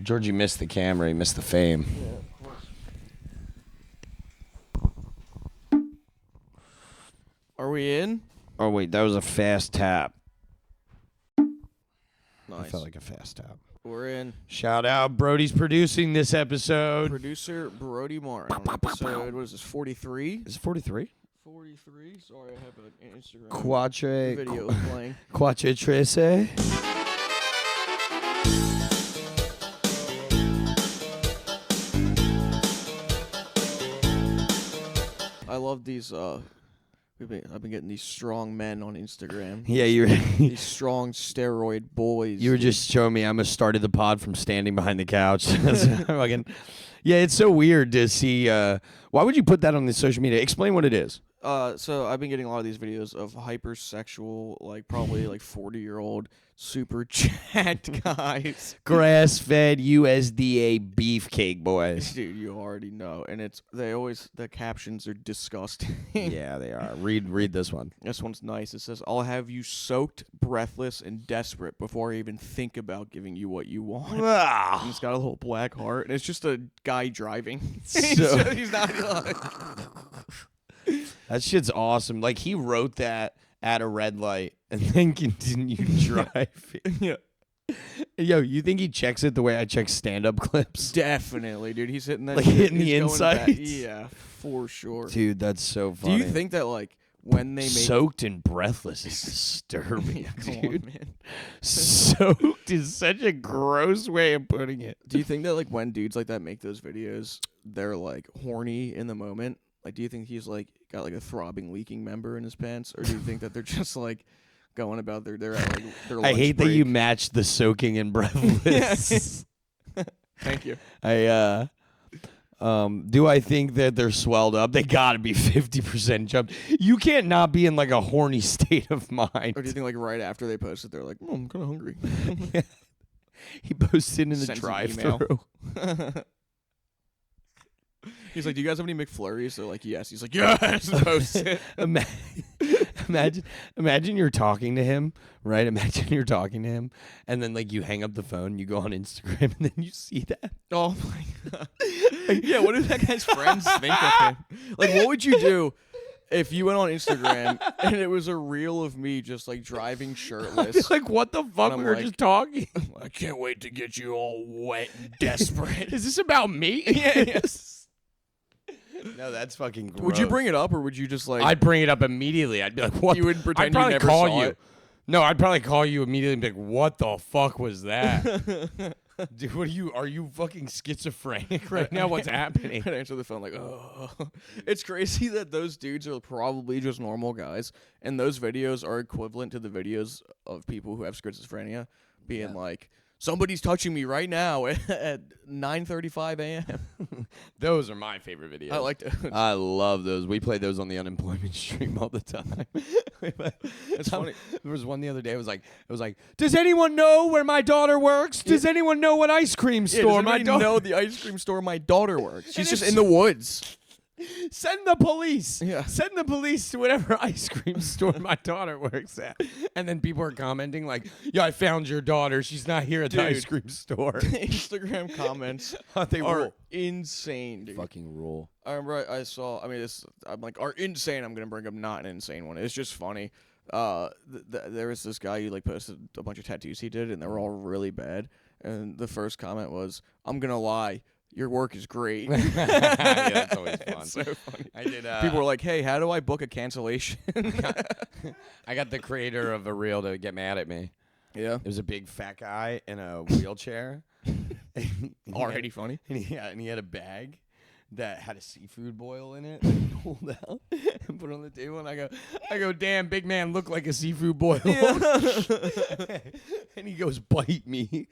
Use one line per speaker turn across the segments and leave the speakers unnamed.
Georgie missed the camera. He missed the fame.
Yeah, of course. Are we in?
Oh, wait. That was a fast tap.
Nice.
I felt like a fast tap.
We're in.
Shout out. Brody's producing this episode.
Producer Brody Martin. Episode, what is this, 43?
Is it 43?
43? Sorry, I have an Instagram
Quattro.
video playing.
Quattro Trece.
I love these, I've been getting these strong men on Instagram.
Yeah, you
These strong steroid boys.
were just showing me I almost started the pod from standing behind the couch. Yeah, it's so weird to see. Why would you put that on the social media? Explain what it is.
So I've been getting a lot of these videos of hypersexual, like probably like 40-year-old super jacked guys.
Grass-fed USDA beefcake boys.
Dude, you already know. And the captions are disgusting.
Yeah, they are. Read this one.
This one's nice. It says, "I'll have you soaked, breathless, and desperate before I even think about giving you what you want." And it's got a little black heart, and it's just a guy driving. He's not.
That shit's awesome. Like, he wrote that at a red light and then continued driving.
Yeah.
Yo, you think he checks it the way I check stand-up clips?
Definitely, dude. He's hitting that.
Like,
shit.
hitting the
He's going back.
insides?
Yeah, for sure.
Dude, that's so funny.
Do you think that, like, when they make
soaked and breathless is disturbing,
Yeah, come on,
dude.
man.
Soaked is such a gross way of putting it.
Do you think that, like, when dudes like that make those videos, they're like horny in the moment? Like, do you think he's like got like a throbbing, leaking member in his pants, or do you think that they're just like going about their at like their
I
lunch
hate that
break?
you matched the soaking and breathless.
Thank you.
Do I think that they're swelled up? They gotta be 50% jumped. You can't not be in like a horny state of mind.
Or do you think like right after they post it, they're like, "Oh, I'm kind of hungry."
He posted in the
Sends an email.
drive-thru.
He's like, "Do you guys have any McFlurries?" They're like, "Yes." He's like, "Yes." Post it.
Imagine you're talking to him, right? Imagine you're talking to him, and then like you hang up the phone, you go on Instagram, and then you see that.
Oh my god. Yeah, what do that guy's friends think of him? Like, what would you do if you went on Instagram and it was a reel of me just like driving shirtless?
Like, what the fuck?
I'm
We were
like-
just talking.
I can't wait to get you all wet and desperate.
Is this about me?
Yes.
No, that's fucking gross.
Would you bring it up, or would you just like?
I'd bring it up immediately. I'd be like, "What?"
You would pretend
I'd probably
you never
call
saw
you.
it.
No, I'd probably call you immediately and be like, "What the fuck was that?" Dude, what are you fucking schizophrenic right now? What's happening?
I'd answer the phone like, "Oh." It's crazy that those dudes are probably just normal guys, and those videos are equivalent to the videos of people who have schizophrenia being like, "Somebody's touching me right now at 9:35 a.m."
Those are my favorite videos.
I like to.
I love those. We play those on the unemployment stream all the time.
It's funny.
There was one the other day. It was like, does anyone know where my daughter works? Does anyone know what ice cream
Yeah,
store
does
my
anybody
daughter?
know the ice cream store my daughter works? She's just
it's-
in the woods.
Send the police.
Yeah.
Send the police to whatever ice cream store my daughter works at. And then people are commenting like, "Yeah, I found your daughter. She's not here at the ice cream store."
Instagram comments
They
are
rule.
insane, dude.
Fucking rule.
I remember I saw. I mean, I'm like, are insane. I'm gonna bring up not an insane one. It's just funny. There was this guy who like posted a bunch of tattoos he did, and they were all really bad. And the first comment was, "I'm gonna lie, your work is great."
Yeah, that's always fun.
It's so funny.
I did.
People were like, "Hey, how do I book a cancellation?"
I got the creator of a reel to get mad at me.
Yeah,
It was a big fat guy in a wheelchair.
already funny.
And he had a bag that had a seafood boil in it that he pulled out and put on the table. And I go, "Damn, big man, look like a seafood boil." And he goes, "Bite me."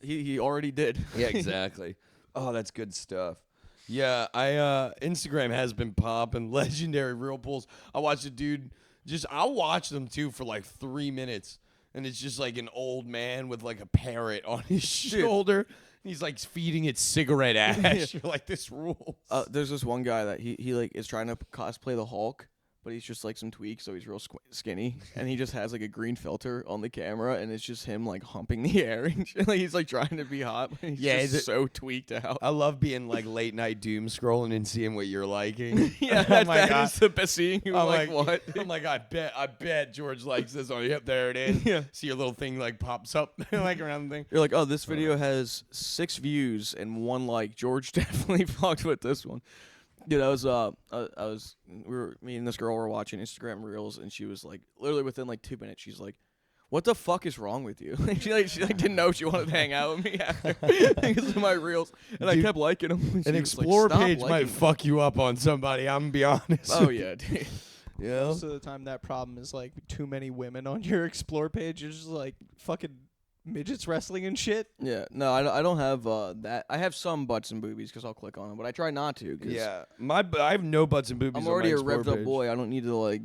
He already did.
Yeah, exactly. Oh, that's good stuff. Yeah, Instagram has been popping. Legendary real pulls. I watched a dude I'll watch them too for like 3 minutes. And it's just like an old man with like a parrot on his shoulder. He's like feeding it cigarette ash. You're like, this rules.
There's this one guy that he like is trying to cosplay the Hulk, but he's just like some tweak, so he's real skinny, and he just has like a green filter on the camera, and it's just him like humping the air, and shit. Like he's like trying to be hot, but he's just so tweaked out.
I love being like late night doom scrolling and seeing what you're liking.
Yeah, that is the best. Seeing you like what?
I'm like, I bet George likes this on. Yep, there it is.
Yeah.
See your little thing like pops up like around the thing.
You're like, oh, this video has 6 views and 1 like. George definitely fucked with this one. Dude, me and this girl were watching Instagram Reels, and she was like, literally within like 2 minutes, she's like, "What the fuck is wrong with you?" she didn't know she wanted to hang out with me after because of my Reels, and
Dude,
I kept liking them.
An Explore page might fuck you up on somebody. I'm gonna be honest.
Oh yeah, dude.
Yeah.
Most of the time, that problem is like too many women on your Explore page. It's just like fucking midgets wrestling and shit.
Yeah, no, I don't have that. I have some butts and boobies because I'll click on them, but I try not to. Cause
Yeah, I have no butts and boobies.
I'm
on
already
my
a
Explore
revved up
page.
boy. I don't need to like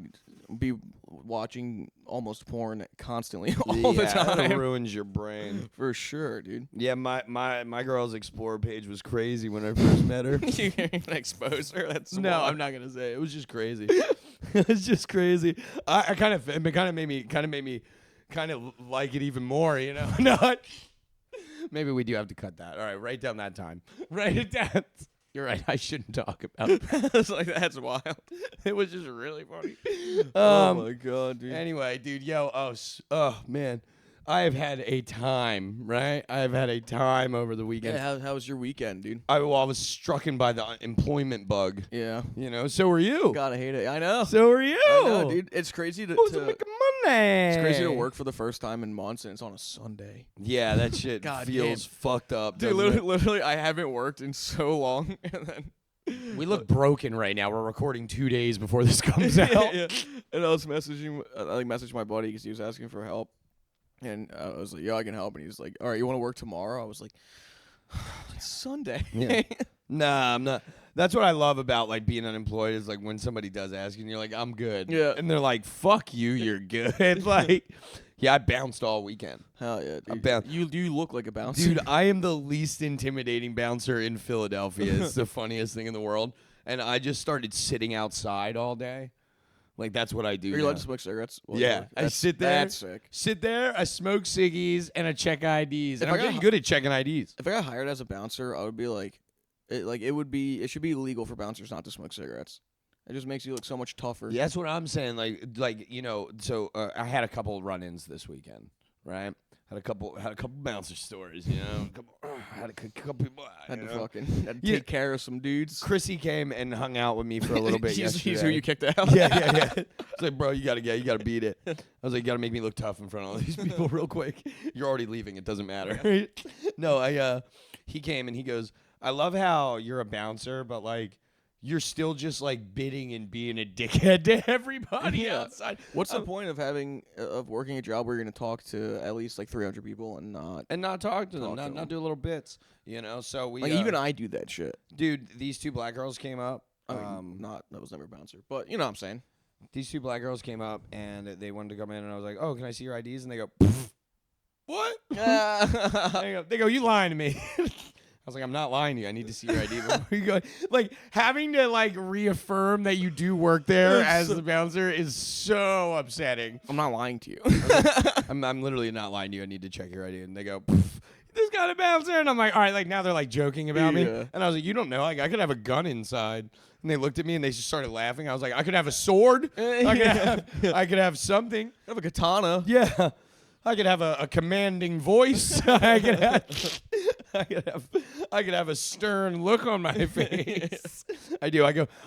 be watching almost porn constantly all the
Yeah, it
time.
ruins your brain.
For sure, dude.
Yeah, my girl's Explore page was crazy when I first met her.
You can't even expose her. That's
No,
wild.
I'm not gonna say it. It was just crazy. It was just crazy. It kind of made me like it even more. You know, no. Maybe we do have to cut that. All right, write down that time. Write it down. You're right. I shouldn't talk about it.
It's like that's wild.
It was just really funny.
Oh my god, dude.
Anyway, dude, oh man, I have had a time. Right, I have had a time over the weekend.
Yeah, how was your weekend, dude?
I was strucken by the employment bug.
Yeah.
You know, so were you.
Gotta hate it. I know.
So are you.
I know, dude. It's crazy to
Who's making money?
it's crazy to work for the first time in months, and it's on a Sunday.
Yeah, that shit
God
feels fucked up.
Dude,
doesn't it?
literally, I haven't worked in so long, and then
We look broken right now. We're recording 2 days before this comes out.
yeah. And I was messaging, I messaged my buddy because he was asking for help, and I was like, "Yeah, I can help." And he was like, "All right, you want to work tomorrow?" I was like, "It's Sunday."
Yeah. Nah, I'm not. That's what I love about like being unemployed is like when somebody does ask you and you're like, I'm good.
Yeah.
And they're like, fuck you, you're good. Like, yeah, I bounced all weekend.
Hell yeah, dude.
bound-
You look like a bouncer.
Dude, I am the least intimidating bouncer in Philadelphia. It's the funniest thing in the world. And I just started sitting outside all day. Like, that's what I do.
Are you
now.
allowed to smoke cigarettes? while you
Yeah,
work?
I sit there.
That's sick.
Sit there, I smoke ciggies, and I check IDs. And
If
I'm
I got
getting good at checking IDs.
If I got hired as a bouncer, I would be like, it should be illegal for bouncers not to smoke cigarettes. It just makes you look so much tougher.
Yeah, that's what I'm saying. Like you know. So I had a couple of run-ins this weekend, right? Had a couple bouncer stories. You know, had a couple people.
Had to
you know?
fucking had to
Yeah.
take care of some dudes.
Chrissy came and hung out with me for a little bit yesterday.
He's who you kicked out.
Yeah. It's like, bro, you gotta beat it. I was like, you gotta make me look tough in front of all these people real quick. You're already leaving. It doesn't matter. No, he came and he goes, I love how you're a bouncer, but like you're still just like bidding and being a dickhead to everybody
Yeah.
outside.
What's the point of working a job where you're gonna talk to at least like 300 people and not
And not talk to them,
Talk to
not do little bits, you know. So we
like even I do that shit.
dude, these two black girls came up.
I mean, that was never a bouncer, but you know what I'm saying.
These two black girls came up and they wanted to come in, and I was like, "Oh, can I see your IDs?" And they go, "What?" They go, "You lying to me?" I was like, "I'm not lying to you. I need to see your ID before you go." Like having to like reaffirm that you do work there as the bouncer is so upsetting.
I'm not lying to you.
I'm literally not lying to you. I need to check your ID. And they go, "This got a bouncer," and I'm like, "All right." Like now they're like joking about me,
Yeah.
and I was like, "You don't know. Like I could have a gun inside." And they looked at me and they just started laughing. I was like, "I could have a sword. I could have something.
I have a katana.
Yeah, I could have a commanding voice. I could have a stern look on my face. I do.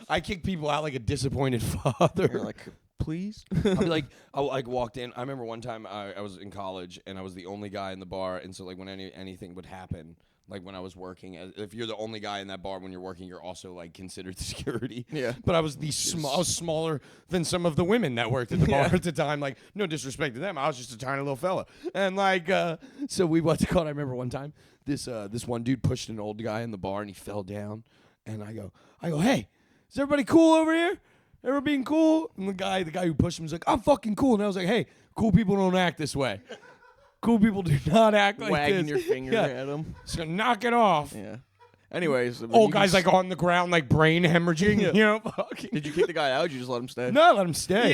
I kick people out like a disappointed father.
You're like, please.
I'll be like, I like walked in. I remember one time I was in college and I was the only guy in the bar, and so like when anything would happen, like when I was working, if you're the only guy in that bar when you're working, you're also like considered security.
Yeah.
But I was I was smaller than some of the women that worked at the bar at the time. Like no disrespect to them, I was just a tiny little fella. And like, so we what's it called? I remember one time this one dude pushed an old guy in the bar and he fell down. And I go, hey, is everybody cool over here? Everybody being cool? And the guy who pushed him was like, I'm fucking cool. And I was like, hey, cool people don't act this way. Cool people do not act like
Wagging
this.
your finger
Yeah.
at him.
So knock it off.
Yeah. Anyways,
Old guy's like on the ground, like brain hemorrhaging.
Yeah.
You know, fucking.
did you kick the guy out? Or did you just let him stay?
No, let him stay.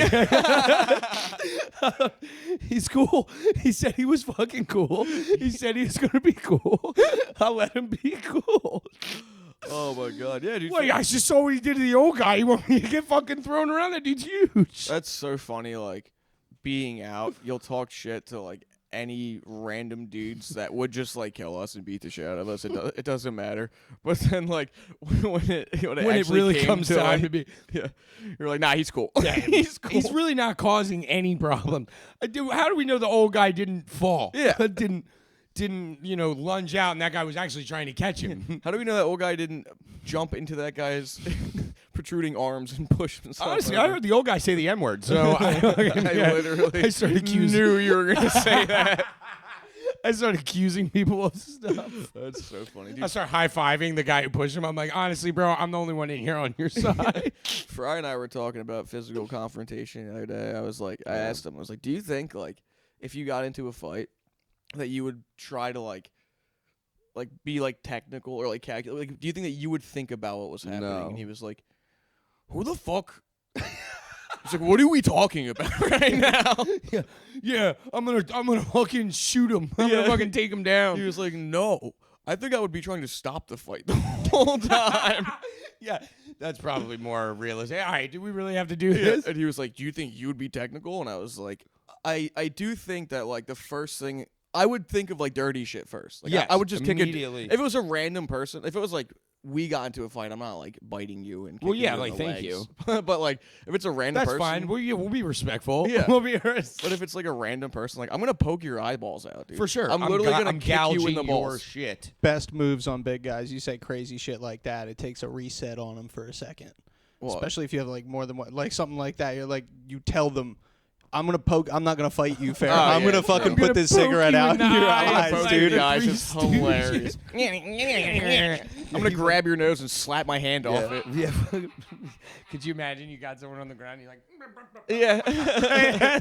He's cool. He said he was fucking cool. He said he was gonna be cool. I'll let him be cool.
Oh my god, yeah, dude.
Wait, I just saw what he did to the old guy. You want me to get fucking thrown around? That dude's huge.
That's so funny. Like being out, you'll talk shit to like any random dudes that would just like kill us and beat the shit out of us. It doesn't matter. But then like when it actually
really
came
comes
to
time
like,
to be,
yeah, you're like, nah, he's cool.
yeah,
he's cool.
He's really not causing any problem. Dude, how do we know the old guy didn't fall?
Yeah.
didn't lunge out and that guy was actually trying to catch him?
How do we know that old guy didn't jump into that guy's protruding arms and push himself?
Honestly,
over?
I heard the old guy say the N-word, so I
literally
I started accusing.
knew you were gonna say that.
I started accusing people of stuff.
That's so funny.
I
Dude,
start high-fiving the guy who pushed him. I'm like, honestly, bro, I'm the only one in here on your side.
Fry and I were talking about physical confrontation the other day. I asked him, I was like, do you think like if you got into a fight that you would try to like be like technical or like calculate? Like, do you think that you would think about what was happening?
No.
And he was like, who the fuck? He's like, what are we talking about right now?
yeah, I'm gonna fucking shoot him. I'm
Yeah.
gonna fucking take him
He
down.
was like, no. I think I would be trying to stop the fight the whole time.
Yeah, that's probably more realistic. All right, do we really have to do
Yeah.
this?
And he was like, do you think you would be technical? And I was like, I do think that like the first thing I would think of like dirty shit first. Like,
Yes,
I would just kick it
immediately.
if it was a random person. If it was like we got into a fight, I'm not like biting you and
Well,
kicking
yeah,
you in
like,
the
thank
legs.
you.
But like if it's a random
That's
person,
fine. We'll be respectful.
Yeah.
we'll be
But if it's like a random person, like I'm gonna poke your eyeballs out, dude.
for sure.
I'm literally gonna
I'm
kick you in the
gouging your
balls.
shit.
Best moves on big guys. You say crazy shit like that, it takes a reset on them for a second.
Well,
Especially if you have like more than one, like something like that. You're like, you tell them, I'm gonna poke. I'm not gonna fight you fair.
Oh,
I'm
yeah,
gonna fucking
I'm
put
gonna
this
poke
cigarette
you
out
in
in
the
your
eye,
eyes,
like
dude.
the
guys
Three
is
Stooges.
hilarious. I'm gonna grab your nose and slap my hand off it.
Yeah. Could you imagine you got someone on the ground and you're like,
Yeah.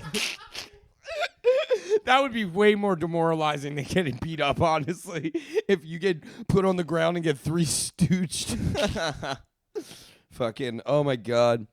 that would be way more demoralizing than getting beat up, honestly. If you get put on the ground and get three stooged. Fucking, oh my God.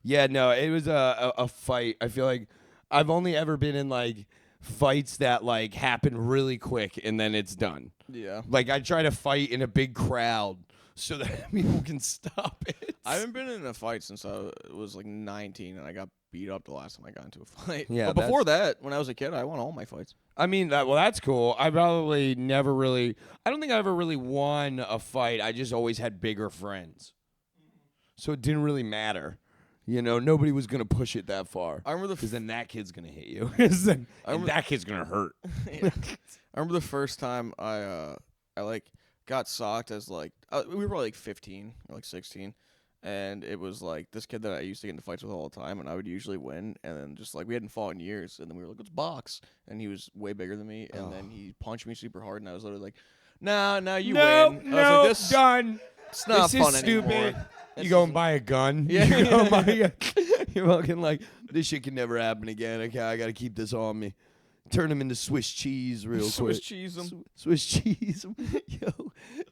Yeah, no, it was a fight. I feel like I've only ever been in like fights that like happen really quick and then it's done.
Yeah.
Like I try to fight in a big crowd so that people can stop it.
I haven't been in a fight since I was like 19, and I got beat up the last time I got into a fight.
Yeah,
but before that, when I was a kid, I won all my fights.
I mean, that's cool. I probably never really, I don't think I ever really won a fight. I just always had bigger friends. So it didn't really matter. You know, nobody was going to push it that far.
I remember
Because then that kid's going to hit you. And
remember-
that kid's going to hurt.
I remember the first time I like got socked as like we were probably like 15 or like 16, and it was like this kid that I used to get into fights with all the time, and I would usually win, and then just like we hadn't fought in years, and then we were like, let's box, and he was way bigger than me, and then he punched me super hard, and I was literally like, nah, you win. I was like, this
done.
it's not
this
fun
is
anymore.
stupid.
This
You go and
isn't-
buy a gun.
Yeah.
You go and buy a gun. You're fucking like, this shit can never happen again. Okay, I got to keep this on me. Turn him into Swiss cheese real
Swiss
quick.
cheese 'em.
Swiss cheese 'em.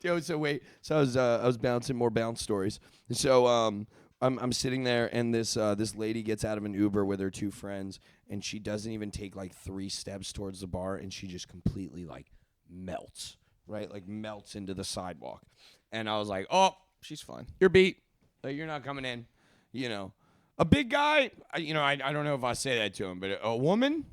Yo. So wait. So I was bouncing more bounce stories. So I'm sitting there and this lady gets out of an Uber with her two friends and she doesn't even take like 3 steps towards the bar and she just completely like melts, right? Like melts into the sidewalk. And I was like, "Oh,
She's fine.
you're beat. Like, you're not coming in." You know, a big guy. I don't know if I say that to him, but a woman.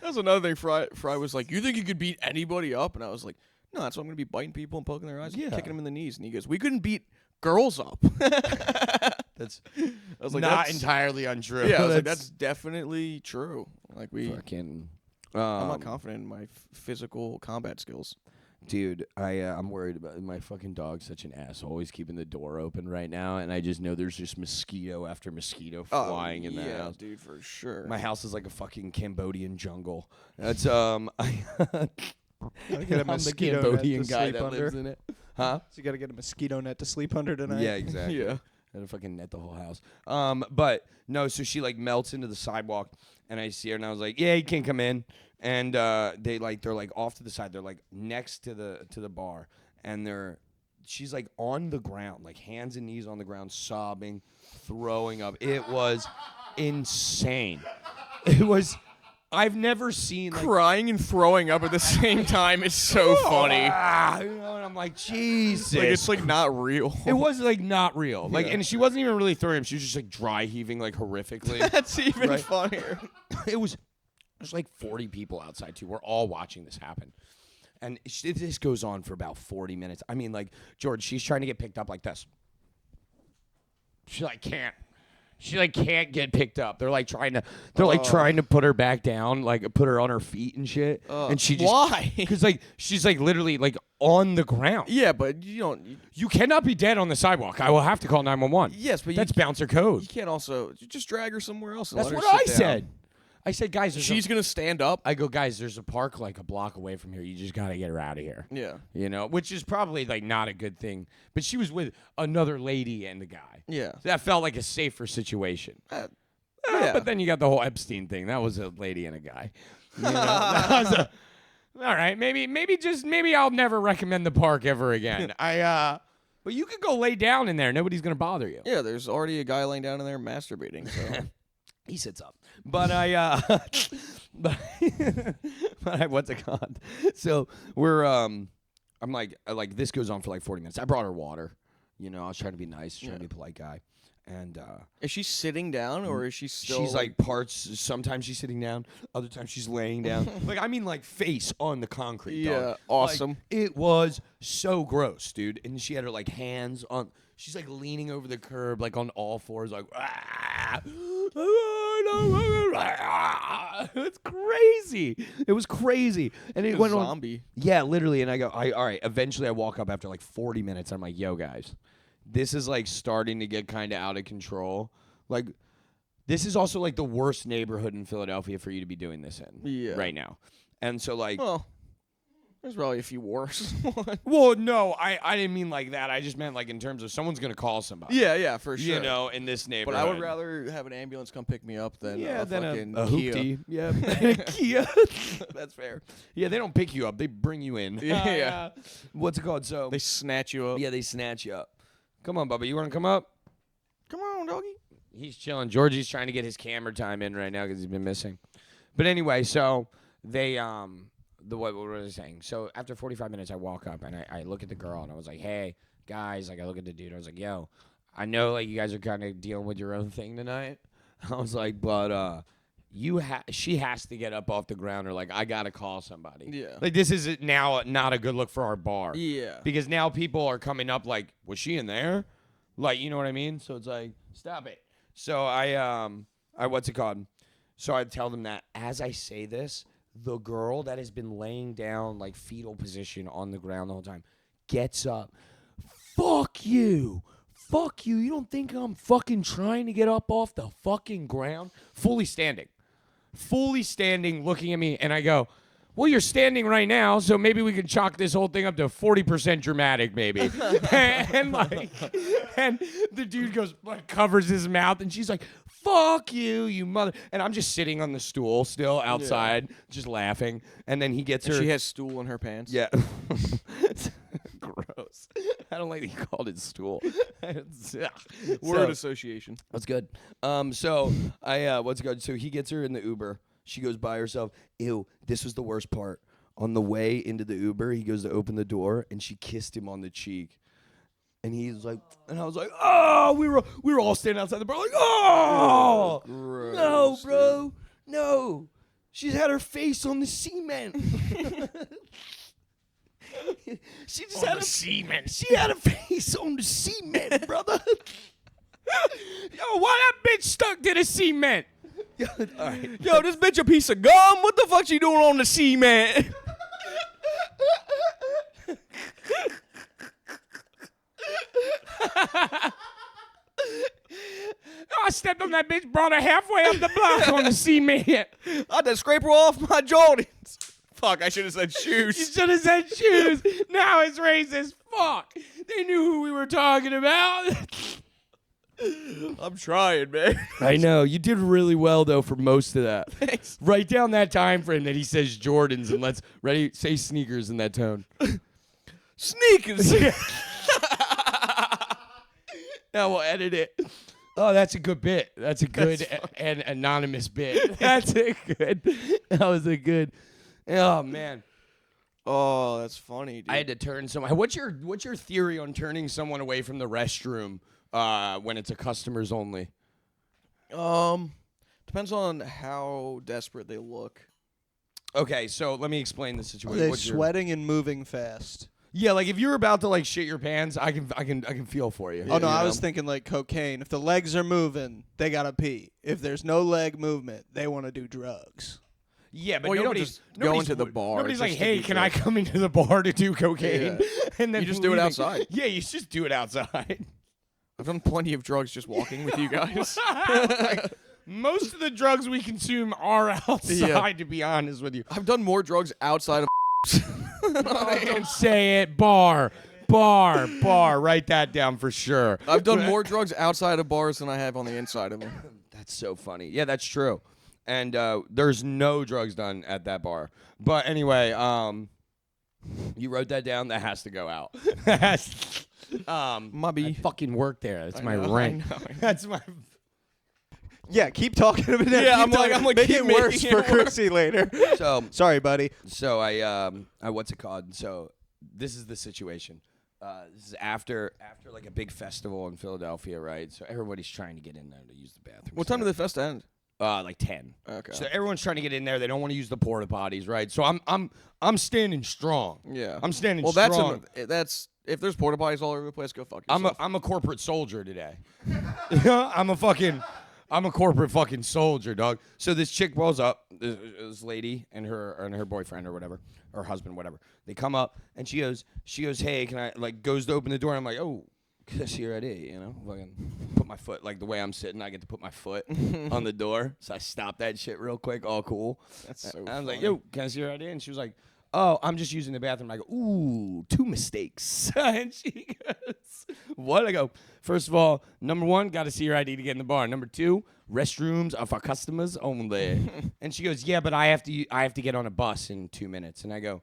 That's another thing. Fry was like, you think you could beat anybody up? And I was like, no, that's why I'm going to be biting people and poking their eyes and
Yeah.
kicking them in the knees. And he goes, we couldn't beat girls up.
That's
I was like,
not
that's,
entirely untrue.
yeah, I was like, that's definitely true. Like
fucking.
I'm not confident in my physical combat skills.
Dude, I'm worried about my fucking dog's such an asshole. He's keeping the door open right now, and I just know there's just mosquito after mosquito flying in the house.
dude, for sure.
My house is like a fucking Cambodian jungle. That's
Gotta get a
I'm the
mosquito net
Cambodian
to
guy
sleep
that
under.
lives in it. Huh?
So you gotta get a mosquito net to sleep under tonight.
Yeah, exactly.
yeah.
Had to fucking net the whole house. But no, so she like melts into the sidewalk, and I see her, and I was like, yeah, you can come in. And they're like off to the side. They're like next to the bar, and she's like on the ground, like hands and knees on the ground, sobbing, throwing up. It was insane. It was. I've never seen like,
Crying and throwing up at the same time is so funny.
you know, and I'm like, Jesus.
Like it's like not real.
It was like not real. Like,
Yeah.
and she wasn't even really throwing him. She was just like dry heaving like horrifically.
That's even
Right.
funnier.
There's like 40 people outside too. We're all watching this happen. And this goes on for about 40 minutes. I mean, like, George, she's trying to get picked up like this. She like can't. She like can't get picked up. They're like trying to put her back down, like put her on her feet and shit. And she just
Why?
Because like she's like literally like on the ground.
Yeah, but you don't.
You cannot be dead on the sidewalk. I will have to call 911.
Yes, but
That's bouncer
you
code.
can't also just drag her somewhere else. And
That's
let
what
her
I
sit
said.
down.
I said, guys,
She's gonna stand up.
I go, guys, there's a park like a block away from here. You just gotta get her out of here.
Yeah.
You know, which is probably like not a good thing. But she was with another lady and a guy.
Yeah.
So that felt like a safer situation.
Yeah.
But then you got the whole Epstein thing. That was a lady and a guy. You know, that was all right. Maybe I'll never recommend the park ever again. But you could go lay down in there. Nobody's gonna bother you.
Yeah, there's already a guy laying down in there masturbating. So
He sits up. But what's it called? So we're I'm like this goes on for like 40 minutes. I brought her water. You know, I was trying to be nice, trying to be a polite guy. And
is she sitting down or is she still?
she's like parts. Sometimes she's sitting down. Other times she's laying down. Like I mean, like face on the concrete.
Yeah,
dog.
awesome.
Like, it was so gross, dude. And she had her like hands on. She's like leaning over the curb, like on all fours, like. It's crazy. It was crazy, and it went on.
zombie.
Yeah, literally. And I go, all right. Eventually, I walk up after like 40 minutes. I'm like, yo, guys, this is like starting to get kind of out of control. Like, this is also like the worst neighborhood in Philadelphia for you to be doing this in right now. And so, like,
Well, there's probably a few worse.
well, no, I didn't mean like that. I just meant like in terms of someo's gonna call somebody.
yeah, for sure.
You know, in this
But
neighborhood.
I would rather have an ambulance come pick me up than a
than
fucking
a
Kia.
hoopty. Yeah, Kia. That's fair. Yeah, they don't pick you up; they bring you in.
Yeah.
What's it called? So
They snatch you up.
yeah, they snatch you up. Come on, Bubba, you want to come up?
Come on, doggy.
He's chilling. Georgie's trying to get his camera time in right now because he's been missing. But anyway, so they what was I saying? So after 45 minutes, I walk up and I look at the girl and I was like, hey guys, like I look at the dude. I was like, yo, I know like you guys are kind of dealing with your own thing tonight. I was like, but she has to get up off the ground or like I gotta call somebody.
Yeah.
Like this is now not a good look for our bar.
Yeah.
Because now people are coming up like, was she in there? Like, you know what I mean? So it's like, stop it. So I what's it called? So I tell them that as I say this, the girl that has been laying down like fetal position on the ground the whole time gets up. Fuck you. Fuck you. You don't think I'm fucking trying to get up off the fucking ground? Fully standing, looking at me, and I go, well, you're standing right now, so maybe we can chalk this whole thing up to 40% dramatic, maybe. and the dude goes, like, covers his mouth, and she's like, fuck you, you mother. And I'm just sitting on the stool still outside, just laughing. And then he gets her.
She has stool in her pants.
Yeah. Gross. I don't like that you called it stool.
Word association.
That's good. So I what's good? So he gets her in the Uber. She goes by herself. Ew, this was the worst part. On the way into the Uber, he goes to open the door, and she kissed him on the cheek. And he's like, and I was like, oh, we were all standing outside the bar, like, oh,
Gross,
no, bro, no. She's had her face on the cement. She just had a cement. She had a face on the cement, brother. Yo, why that bitch stuck to the cement? Yo, all right.
Yo, this bitch a piece of gum. What the fuck she doing on the cement?
I stepped on that bitch, brought her halfway up the block on the cement.
I had to scrape her off my Jordans. Fuck, I should have said
You
shoes.
should have said shoes. Now it's racist. Fuck. They knew who we were talking about.
I'm trying, man.
I know. You did really well, though, for most of that.
Thanks.
Write down that time frame that he says Jordans, and let's say sneakers in that tone.
Sneakers.
Now we'll edit it. Oh, that's a good bit. That's a good and anonymous bit. That's a good. That was a good. Oh man,
Oh, that's funny, dude.
I had to turn someone. What's your theory on turning someone away from the restroom when it's a customers only?
Depends on how desperate they look.
Okay, so let me explain the situation.
They're
What's your-
sweating and moving fast.
Yeah, like if you're about to like shit your pants, I can feel for you.
Oh no,
You
I
know?
was thinking like cocaine. If the legs are moving, they gotta pee. If there's no leg movement, they want to do drugs.
Yeah, but
Well, you don't
nobody's
just go
nobody's-
into the bar
Nobody's like,
just to
hey,
do
can I
drugs."
come into the bar to do cocaine? And then
You just do it
leaving.
outside.
Yeah, you just do it outside.
I've done plenty of drugs just walking with you guys.
Like, most of the drugs we consume are outside, to be honest with you.
I've done more drugs outside of.
Oh, don't say it. Bar. Write that down for sure.
I've done more drugs outside of bars than I have on the inside of them.
That's so funny. Yeah, that's true. And there's no drugs done at that bar. But anyway, you wrote that down. That has to go out. I
Mubby.
fucking work there. That's my
know,
rank.
I know.
That's my.
Yeah, keep talking about it.
Yeah,
Keep
I'm like-
talking.
I'm like,
make
keep
it worse
making
for
it worse.
Chrissy later.
So
Sorry, buddy.
I what's it called? So this is the situation. This is after like a big festival in Philadelphia, right? So everybody's trying to get in there to use the bathroom.
What time did the fest end?
Like 10.
Okay.
So everyone's trying to get in there. They don't want to use the porta potties, right? So I'm standing strong.
Yeah.
I'm standing
Well,
strong.
that's if there's porta potties all over the place, go fuck yourself.
I'm a corporate soldier today. I'm a corporate fucking soldier, dog. So this chick rolls up, this lady and her boyfriend or whatever, or husband, whatever. They come up and she goes, hey, can I, like, goes to open the door. And I'm like, oh, can I see your ID? You know, fucking put my foot, like the way I'm sitting, I get to put my foot on the door. So I stop that shit real quick, all cool.
That's so
And I was like,
funny.
yo, can I see your ID? And she was like, oh, I'm just using the bathroom. I go, ooh, 2 mistakes. And she goes, what? I go, first of all, number 1, got to see your ID to get in the bar. Number 2, restrooms are for customers only. And she goes, yeah, but I have to get on a bus in 2 minutes. And I go,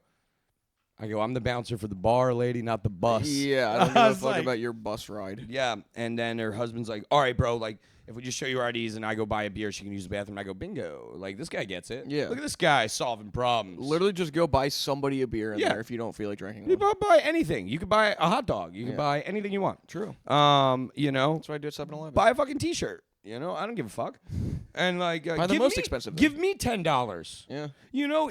I'm the bouncer for the bar, lady, not the bus.
Yeah, I don't give
I
a
was
fuck
like-
about your bus ride.
Yeah, and then her husband's like, all right, bro, like, if we just show you our IDs and I go buy a beer, she can use the bathroom. I go, bingo. Like, this guy gets it.
Yeah.
Look at this guy solving problems.
Literally, just go buy somebody a beer in
Yeah.
there if you don't feel like drinking
You
one.
can buy anything. You can buy a hot dog. You can
Yeah.
buy anything you want.
True.
You know,
That's what I do at 7-Eleven.
buy a fucking T-shirt. You know, I don't give a fuck. And like,
Buy the
give
most
me-
expensive thing.
Give me $10.
Yeah.
You know,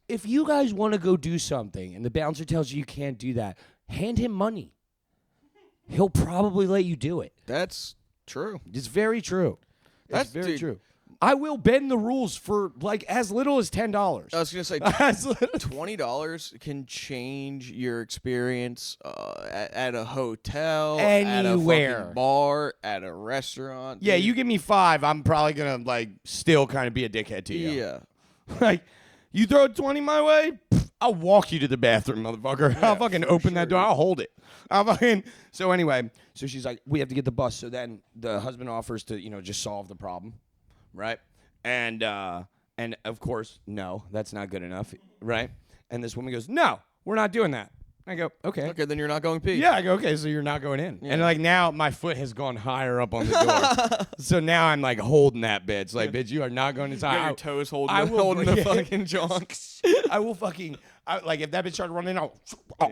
if you guys want to go do something and the bouncer tells you can't do that, hand him money. He'll probably let you do it.
That's true.
It's very true.
That's-
That's very
dude.
true. I will bend the rules for like as little as $10.
I was gonna say
As little-
$20 can change your experience at a hotel,
Anywhere.
at a fucking bar, at a restaurant.
Yeah,
dude.
you give me 5, I'm probably gonna like still kind of be a dickhead to you.
Yeah.
Like, you throw 20 my way, pff, I'll walk you to the bathroom, motherfucker. I'll fucking
for
open that
sure,
door. I'll hold it. I'll fucking. So anyway, so she's like, we have to get the bus. So then the husband offers to, just solve the problem, right? And of course, no, that's not good enough, right? And this woman goes, no, we're not doing that. I go, okay.
Okay, then you're not going pee.
Yeah, I go, okay, so you're not going in.
Yeah.
And like now my foot has gone higher up on the door. So now I'm like holding that bitch. Like, bitch, you are not going
You
inside.
got your toes holding,
I
the,
will
holding the
bring-
fucking jonks.
I will fucking like if that bitch started running, I'll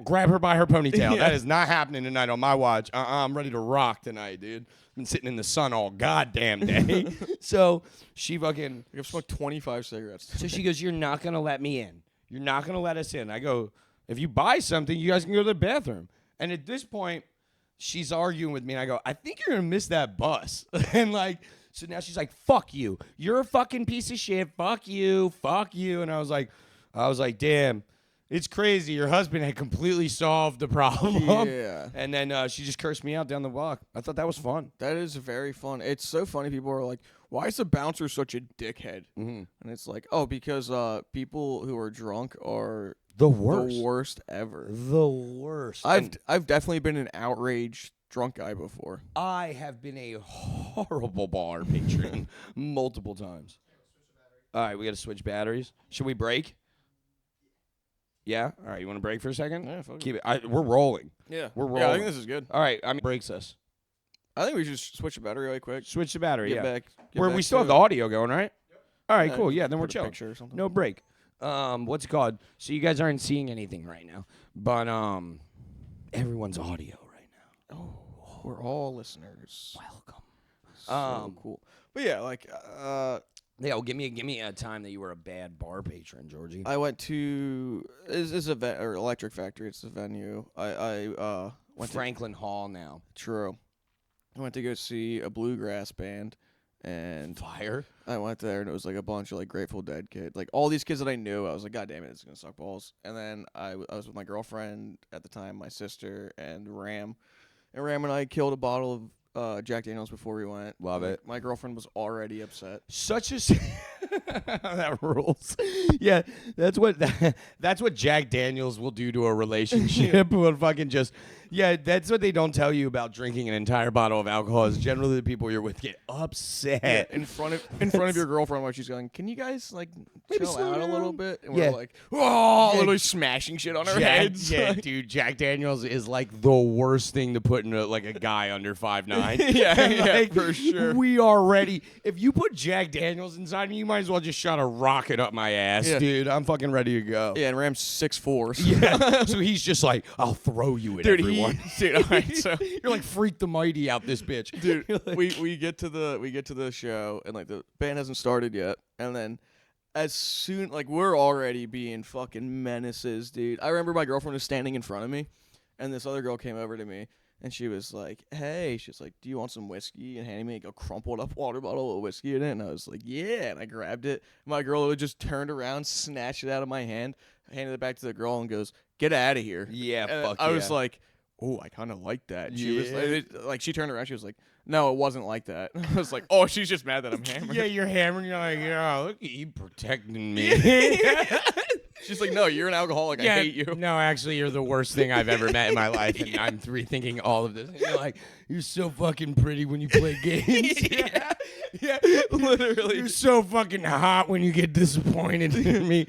grab her by her ponytail.
Yeah.
That is not happening tonight on my watch. I'm ready to rock tonight, dude. Been sitting in the sun all goddamn day. So she fucking
I've smoked 25 cigarettes.
so she goes, you're not gonna let me in. You're not gonna let us in. I go, if you buy something, you guys can go to the bathroom. And at this point, she's arguing with me, and I go, I think you're gonna miss that bus. And like, so now she's like, fuck you. You're a fucking piece of shit. Fuck you. Fuck you. And I was like, damn, it's crazy. Your husband had completely solved the problem.
Yeah.
And then she just cursed me out down the block. I thought that was fun.
That is very fun. It's so funny. People are like, why is the bouncer such a dickhead?
Mhm.
And it's like, oh, because people who are drunk are
The
the worst ever.
The worst.
I've definitely been an outraged drunk guy before.
I have been a horrible bar patron multiple times. All right, we got to switch batteries. Should we break? Yeah? All right, you want to break for a second?
Yeah, fuck
Keep it. We're rolling.
Yeah.
We're
Yeah, I
rolling.
think this is good.
All right, I mean, breaks us.
I think we should switch the battery really quick.
Switch the battery,
Get
yeah.
back.
We still have the audio going, right? All right,
Yeah,
cool. Yeah, then we're
put a
chill.
picture or something.
No break. What's it called? So you guys aren't seeing anything right now, but everyone's audio right now.
Oh, we're all listeners.
Welcome.
So cool. But yeah, like
Yeah, well, give me a time that you were a bad bar patron, Georgie.
I went to is a or Electric Factory. It's a venue. I went
Franklin Hall now.
to true. I went to go see a bluegrass band, and
Fire.
I went there and it was like a bunch of like Grateful Dead kids, like all these kids that I knew. I was like, God damn it, it's gonna suck balls. And then I was with my girlfriend at the time, my sister, and Ram and I killed a bottle of Jack Daniels before we went.
Love
Like,
it.
My girlfriend was already upset.
Such a that rules. Yeah, that's what Jack Daniels will do to a relationship. Will fucking just that's what they don't tell you about drinking an entire bottle of alcohol. Is generally the people you're with get upset.
In front of your girlfriend, while she's going, can you guys like
Maybe
chill
slow
out a little
down."
bit? And
Yeah.
we're like, oh,
Yeah.
literally smashing shit on our heads.
Dude, Jack Daniels is like the worst thing to put in a guy under 5'9".
Yeah, for sure.
We are ready. If you put Jack Daniels inside me, you might as well just shot a rocket up my ass,
Yeah.
dude. I'm fucking ready to go.
Yeah, and Ram's 6'4". So.
Yeah. So he's just like, I'll throw you at
Dude,
everyone.
dude, all right, so
You're like Freak the Mighty out this bitch.
dude,
You're like-
we get to the show and like the band hasn't started yet, and then as soon like we're already being fucking menaces, dude. I remember my girlfriend was standing in front of me, and this other girl came over to me. And she was like, hey, she's like, do you want some whiskey? And handing me like a crumpled up water bottle of whiskey in it. And I was like, yeah. And I grabbed it. My girl just turned around, snatched it out of my hand, handed it back to the girl and goes, get out of here.
Yeah,
And
fuck
I was
yeah.
like, oh, I kind of like that. And she was
Yeah.
like, she turned around. She was like, no, it wasn't like that. I was like, oh, she's just mad that I'm hammered.
Yeah, you're hammering. You're like, yeah, look at you protecting me.
She's like, no, you're an alcoholic. I hate you.
No, actually, you're the worst thing I've ever met in my life, and I'm rethinking all of this. And you're like, you're so fucking pretty when you play games.
Yeah, literally.
You're so fucking hot when you get disappointed in me.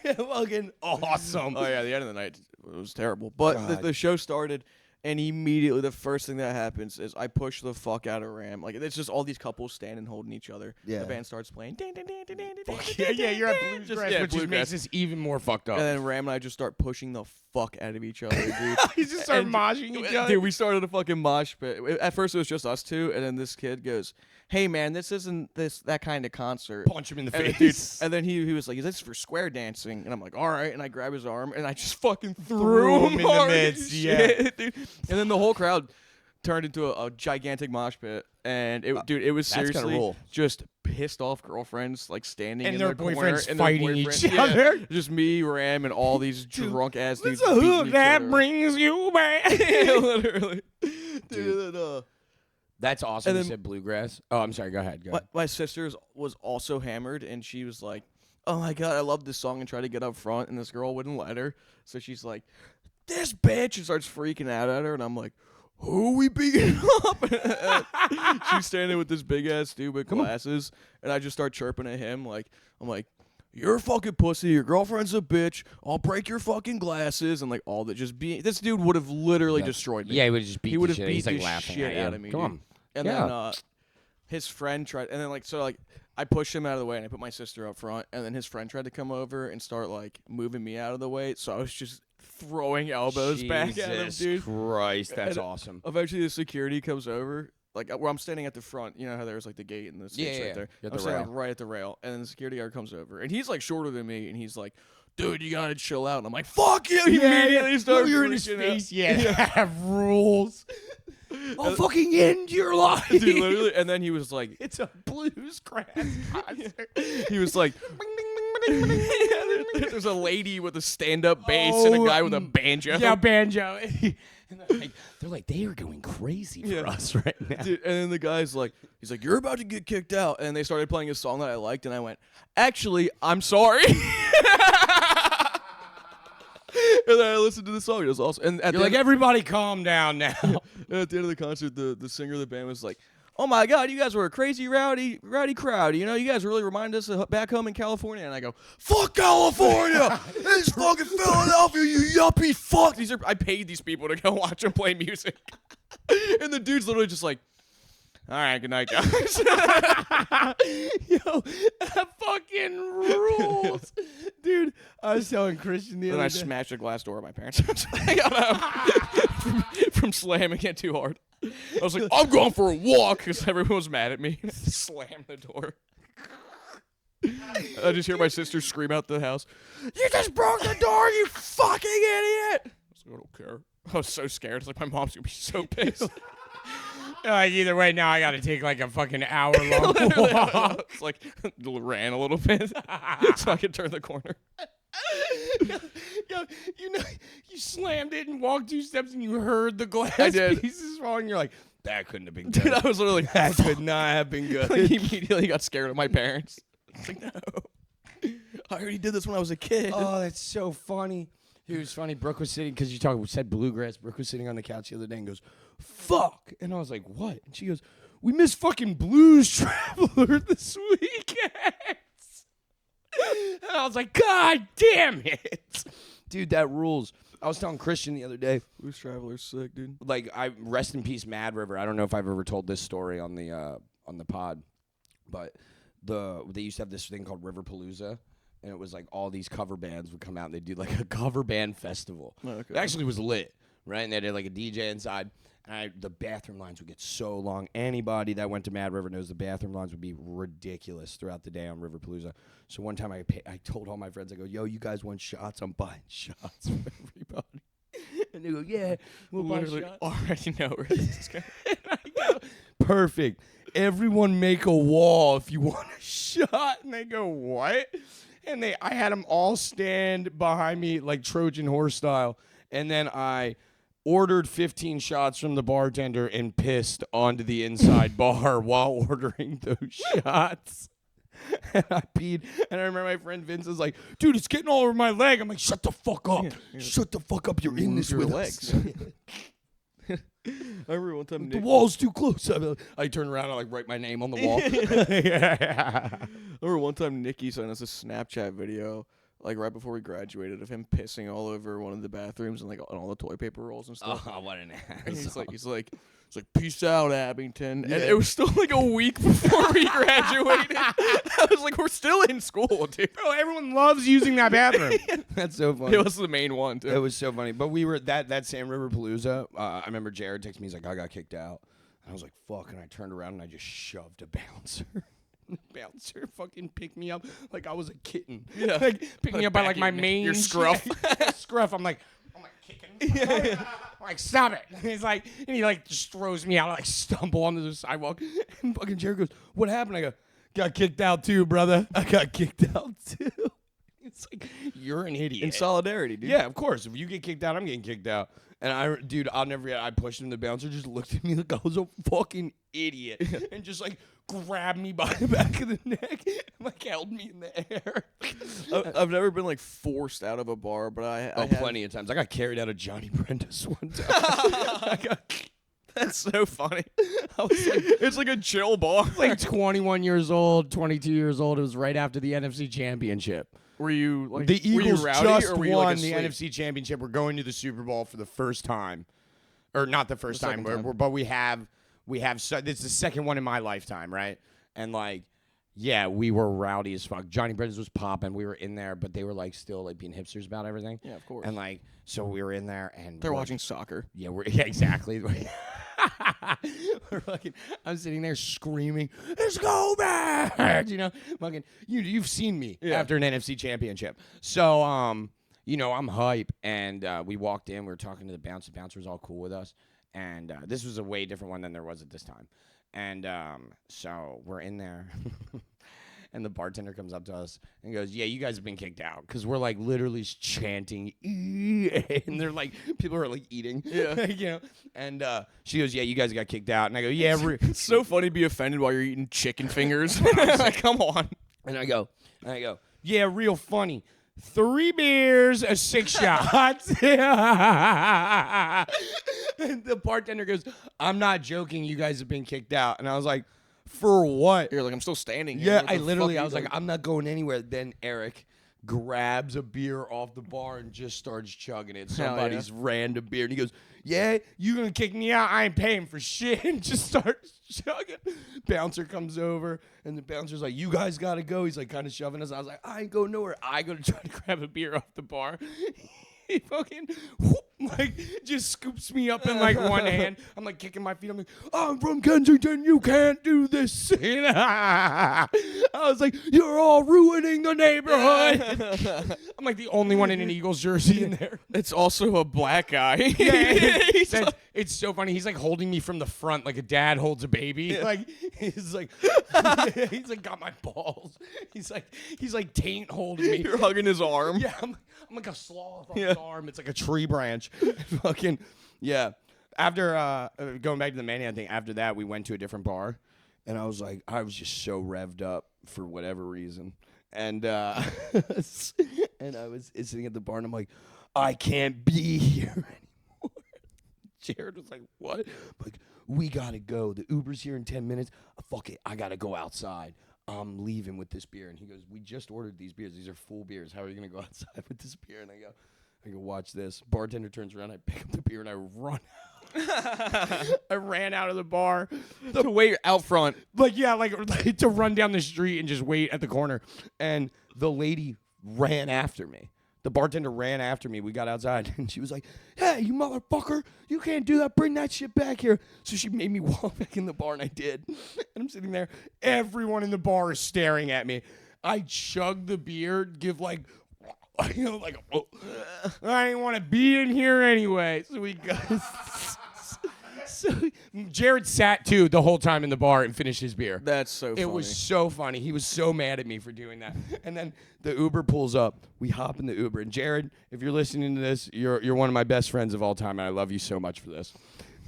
Fucking awesome.
Oh yeah, the end of the night was terrible. But
God.
the show started, and immediately the first thing that happens is I push the fuck out of Ram. Like it's just all these couples standing holding each other.
Yeah.
The band starts playing.
Yeah, you're at bluegrass,
Just-
which just
bluegrass.
makes this even more fucked up.
And then Ram and I just start pushing the fuck out of each other, dude.
You just start
And-
moshing each other.
Dude, we started a fucking mosh pit. At first it was just us two, and then this kid goes, hey man, this isn't that kind of concert.
Punch him in the
And then,
face.
dude, and then he was like, "Is this for square dancing?" And I'm like, "All right." And I grab his arm and I just fucking threw him
in the
hard
midst,
as
yeah.
shit, dude. And then the whole crowd turned into a gigantic mosh pit, and it was
that's gotta
seriously
rule.
just pissed off girlfriends like standing
And
in
their
corner,
boyfriends
and their
fighting each
boyfriends- yeah,
other.
just me, Ram, and all these drunk ass dudes.
It's a
beating
hook
each
that
other.
brings you back.
Literally,
Dude.
dude. and,
That's awesome.
And
You
then-
said bluegrass. Oh, I'm sorry. Go ahead. Go ahead.
My sister's was also hammered, and she was like, "Oh my god, I love this song," and tried to get up front, and this girl wouldn't let her. So she's like, "This bitch," and starts freaking out at her, and I'm like, "Who are we beating up?" She's standing with this big ass dude with glasses, and I just start chirping at him, like, I'm like, "You're a fucking pussy. Your girlfriend's a bitch. I'll break your fucking glasses," and like all that. Just being this dude would have literally destroyed me.
Yeah, he would just beat.
He would have
the shit.
beat
He's like
the
laughing
shit
at you.
out of me.
Come
dude.
on.
And
Yeah.
then his friend tried, and then I pushed him out of the way, and I put my sister up front, and then his friend tried to come over and start like moving me out of the way, so I was just throwing elbows back at him,
Jesus
dude.
Christ, that's
And-
awesome.
Eventually, the security comes over, like where I'm standing at the front. You know how there's like the gate and the stage
Yeah,
right there.
at
I'm
the
standing
rail.
like, right at the rail, and then the security guard comes over, and he's like shorter than me, and he's like, "Dude, you gotta chill out." And I'm like, "Fuck you!" He immediately started
you're in his
freaking out.
face. Yeah, have rules. I'll fucking end your life.
Dude, literally, and then he was like,
It's a bluegrass concert.
he was like, there's a lady with a stand-up bass and a guy with a banjo.
Yeah, banjo. And they're like, they are going crazy for
Yeah.
us right now.
Dude, and then the guy's like, he's like, "You're about to get kicked out." And they started playing a song that I liked, and I went, "Actually, I'm sorry." And then I listened to the song. It was awesome. And at
You're
the
like,
end,
everybody calm down now.
at the end of the concert, the singer of the band was like, "Oh my God, you guys were a crazy rowdy crowd. You know, you guys really remind us of back home in California." And I go, "Fuck California! It's fucking Philadelphia, you yuppie fuck." I paid these people to go watch them play music, and the dude's literally just like, "All right, good night, guys."
Yo, that fucking rules. Dude, I was telling Christian the
Then
other
I
day.
smashed the glass door at my parents' house. I got home from slamming it too hard. I was like, "I'm going for a walk," because everyone was mad at me. Slammed the door. I just hear my sister scream out the house, "You just broke the door, you fucking idiot!" I was like, "I don't care." I was so scared. It's like my mom's gonna be so pissed.
Either way, now I got to take like a fucking hour long walk.
It's like ran a little bit so I could turn the corner.
Yo, you know, you slammed it and walked 2 steps and you heard the glass
I did.
pieces fall and you're like, that couldn't have been
Dude,
good.
I was literally
That could not have been good.
like, immediately got scared of my parents. It's like, no. I already did this when I was a kid.
Oh, that's so funny. It was funny. Brooke was sitting, because you said bluegrass. Brooke was sitting on the couch the other day and goes, fuck. And I was like, what? And she goes, we missed fucking Blues Traveler this weekend. And I was like, God damn it. Dude, that rules. I was telling Christian the other day,
Blues Traveler's sick, dude.
like, I rest in peace, Mad River. I don't know if I've ever told this story on the pod, but they used to have this thing called Riverpalooza. And it was like all these cover bands would come out and they'd do like a cover band festival.
Oh, okay.
It actually was lit, right? And they had like a DJ inside. And the bathroom lines would get so long. Anybody that went to Mad River knows the bathroom lines would be ridiculous throughout the day on Riverpalooza. So one time I told all my friends, I go, yo, you guys want shots? I'm buying shots for everybody. And they go, yeah, we'll buy
Literally
shots.
already know where this is going.
And I go, perfect. Everyone make a wall if you want a shot. And they go, what? And I had them all stand behind me like Trojan horse style. And then I ordered 15 shots from the bartender and pissed onto the inside bar while ordering those shots. And I peed. And I remember my friend Vince was like, dude, it's getting all over my leg. I'm like, shut the fuck up. Shut the fuck up. You're in this
Your
with
legs.
us.
I remember one time
The wall's too close. I turn around and I like write my name on the wall.
I remember one time Nikki sent us a Snapchat video, like right before we graduated, of him pissing all over one of the bathrooms and like on all the toilet paper rolls and stuff.
Oh, what an
And
ass.
he's like, peace out, Abington. And it was still like a week before we graduated. I was like, we're still in school, dude.
Bro, everyone loves using that bathroom. That's so funny.
It was the main one, too.
It was so funny. But we were that Sam River Palooza. I remember Jared texted me. He's like, I got kicked out. And I was like, fuck. And I turned around and I just shoved a bouncer. The bouncer fucking picked me up like I was a kitten.
Yeah.
Like picked me up by like my main
your scruff.
scruff. I'm like kicking. I'm like, stop it. And he's like, and he like just throws me out. I like stumble onto the sidewalk. And fucking Jared goes, what happened? I go, got kicked out too, brother. I got kicked out too. It's like, you're an idiot.
In solidarity, dude.
Yeah, of course. If you get kicked out, I'm getting kicked out. And I'll never forget. I pushed him. The bouncer just looked at me like I was a fucking idiot, and just like grabbed me by the back of the neck, and like held me in the air.
I've never been like forced out of a bar, but I have.
Plenty of times. I got carried out of Johnny Brenda's one time.
That's so funny. I was like, it's like a chill bar.
like 21 years old, 22 years old. It was right after the NFC Championship.
Were you like
The
were you
Eagles
rowdy,
just
or were you,
won
like,
the
asleep?
NFC Championship. We're going to the Super Bowl for the first time, or not the first time,
second time.
but we have. This is the second one in my lifetime, right? And like, yeah, we were rowdy as fuck. Johnny Brenda's was popping. We were in there, but they were like still like being hipsters about everything.
Yeah, of course.
And like, so we were in there, and
They're
we're-
watching soccer.
Yeah, exactly. We're fucking, I'm sitting there screaming, "Let's go back!" You know, fucking, you've seen me after an NFC Championship. So, you know, I'm hype, and we walked in. We were talking to the bouncer. The bouncer was all cool with us, and this was a way different one than there was at this time. And so we're in there. And the bartender comes up to us and goes, yeah, you guys have been kicked out. Because we're, like, literally chanting, and they're, like, people are, like, eating.
Yeah.
You know? And she goes, yeah, you guys got kicked out. And I go, yeah.
It's so funny to be offended while you're eating chicken fingers. Like, come on.
And I go, yeah, real funny. 3 beers, 6 shots. And the bartender goes, I'm not joking. You guys have been kicked out. And I was like, for what?
You're like, I'm still standing here.
Yeah,
What the
I literally,
fuck
I
are
was
you
like,
doing?
I'm not going anywhere. Then Eric grabs a beer off the bar and just starts chugging it.
Hell yeah.
Somebody's random beer. And he goes, yeah, you gonna kick me out? I ain't paying for shit. And just starts chugging. Bouncer comes over, and the bouncer's like, you guys gotta go. He's like kind of shoving us. I was like, I ain't going nowhere. I go to try to grab a beer off the bar. He fucking like just scoops me up in like one hand. I'm like kicking my feet. I'm like, I'm from Kensington. You can't do this. I was like, you're all ruining the neighborhood. I'm like the only one in an Eagles jersey in there.
It's also a black guy.
It's so funny. He's like holding me from the front like a dad holds a baby. Like he's like got my balls. He's like taint holding me.
You're hugging his arm.
Yeah, I'm like a sloth on his arm. It's like a tree branch. Fucking yeah. After going back to the Mania thing, after that we went to a different bar, and I was just so revved up for whatever reason, and and I was sitting at the bar and I'm like, I can't be here anymore. Jared was like, what? I'm like, we gotta go. The Uber's here in 10 minutes. Fuck it, I gotta go outside. I'm leaving with this beer. And he goes, we just ordered these beers. These are full beers. How are you going to go outside with this beer? And I go, watch this. Bartender turns around. I pick up the beer and I run out. I ran out of the bar.
To wait out front.
Like to run down the street and just wait at the corner. And the lady ran after me. The bartender ran after me. We got outside, and she was like, hey, you motherfucker, you can't do that. Bring that shit back here. So she made me walk back in the bar, and I did. And I'm sitting there. Everyone in the bar is staring at me. I chug the beer, give like, oh, I didn't want to be in here anyway. So we got... So Jared sat too the whole time in the bar and finished his beer.
That's so funny.
It was so funny. He was so mad at me for doing that. And then the Uber pulls up. We hop in the Uber. And Jared, if you're listening to this, you're one of my best friends of all time, and I love you so much for this.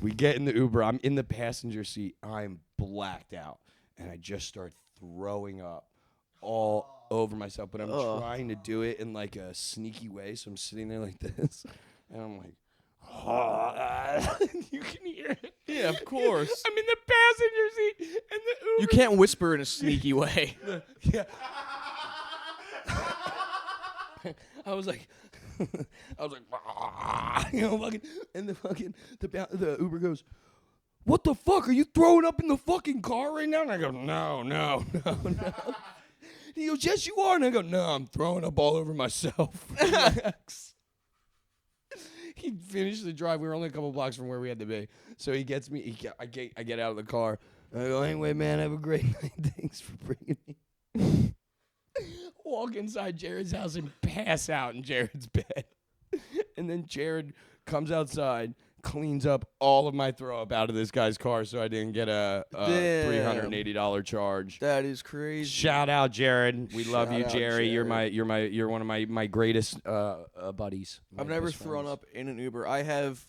We get in the Uber. I'm in the passenger seat. I'm blacked out. And I just start throwing up all over myself. But I'm trying to do it in like a sneaky way. So I'm sitting there like this. And I'm like, you can hear it.
Yeah, of course.
I'm in the passenger seat, and the Uber.
You can't whisper in a sneaky way.
Yeah. I was like, you know, fucking, and the Uber goes, what the fuck? Are you throwing up in the fucking car right now? And I go, no. He goes, yes, you are. And I go, no, I'm throwing up all over myself. He finished the drive. We were only a couple blocks from where we had to be. So he gets me. I get out of the car. I go, anyway, man, have a great night. Thanks for bringing me. Walk inside Jared's house and pass out in Jared's bed. And then Jared comes outside, cleans up all of my throw up out of this guy's car so I didn't get a $380 charge.
That is crazy.
Shout out, Jared. We love you,
Shout out,
Jerry.
Jared.
You're one of my greatest buddies.
I've never thrown up in an Uber. I have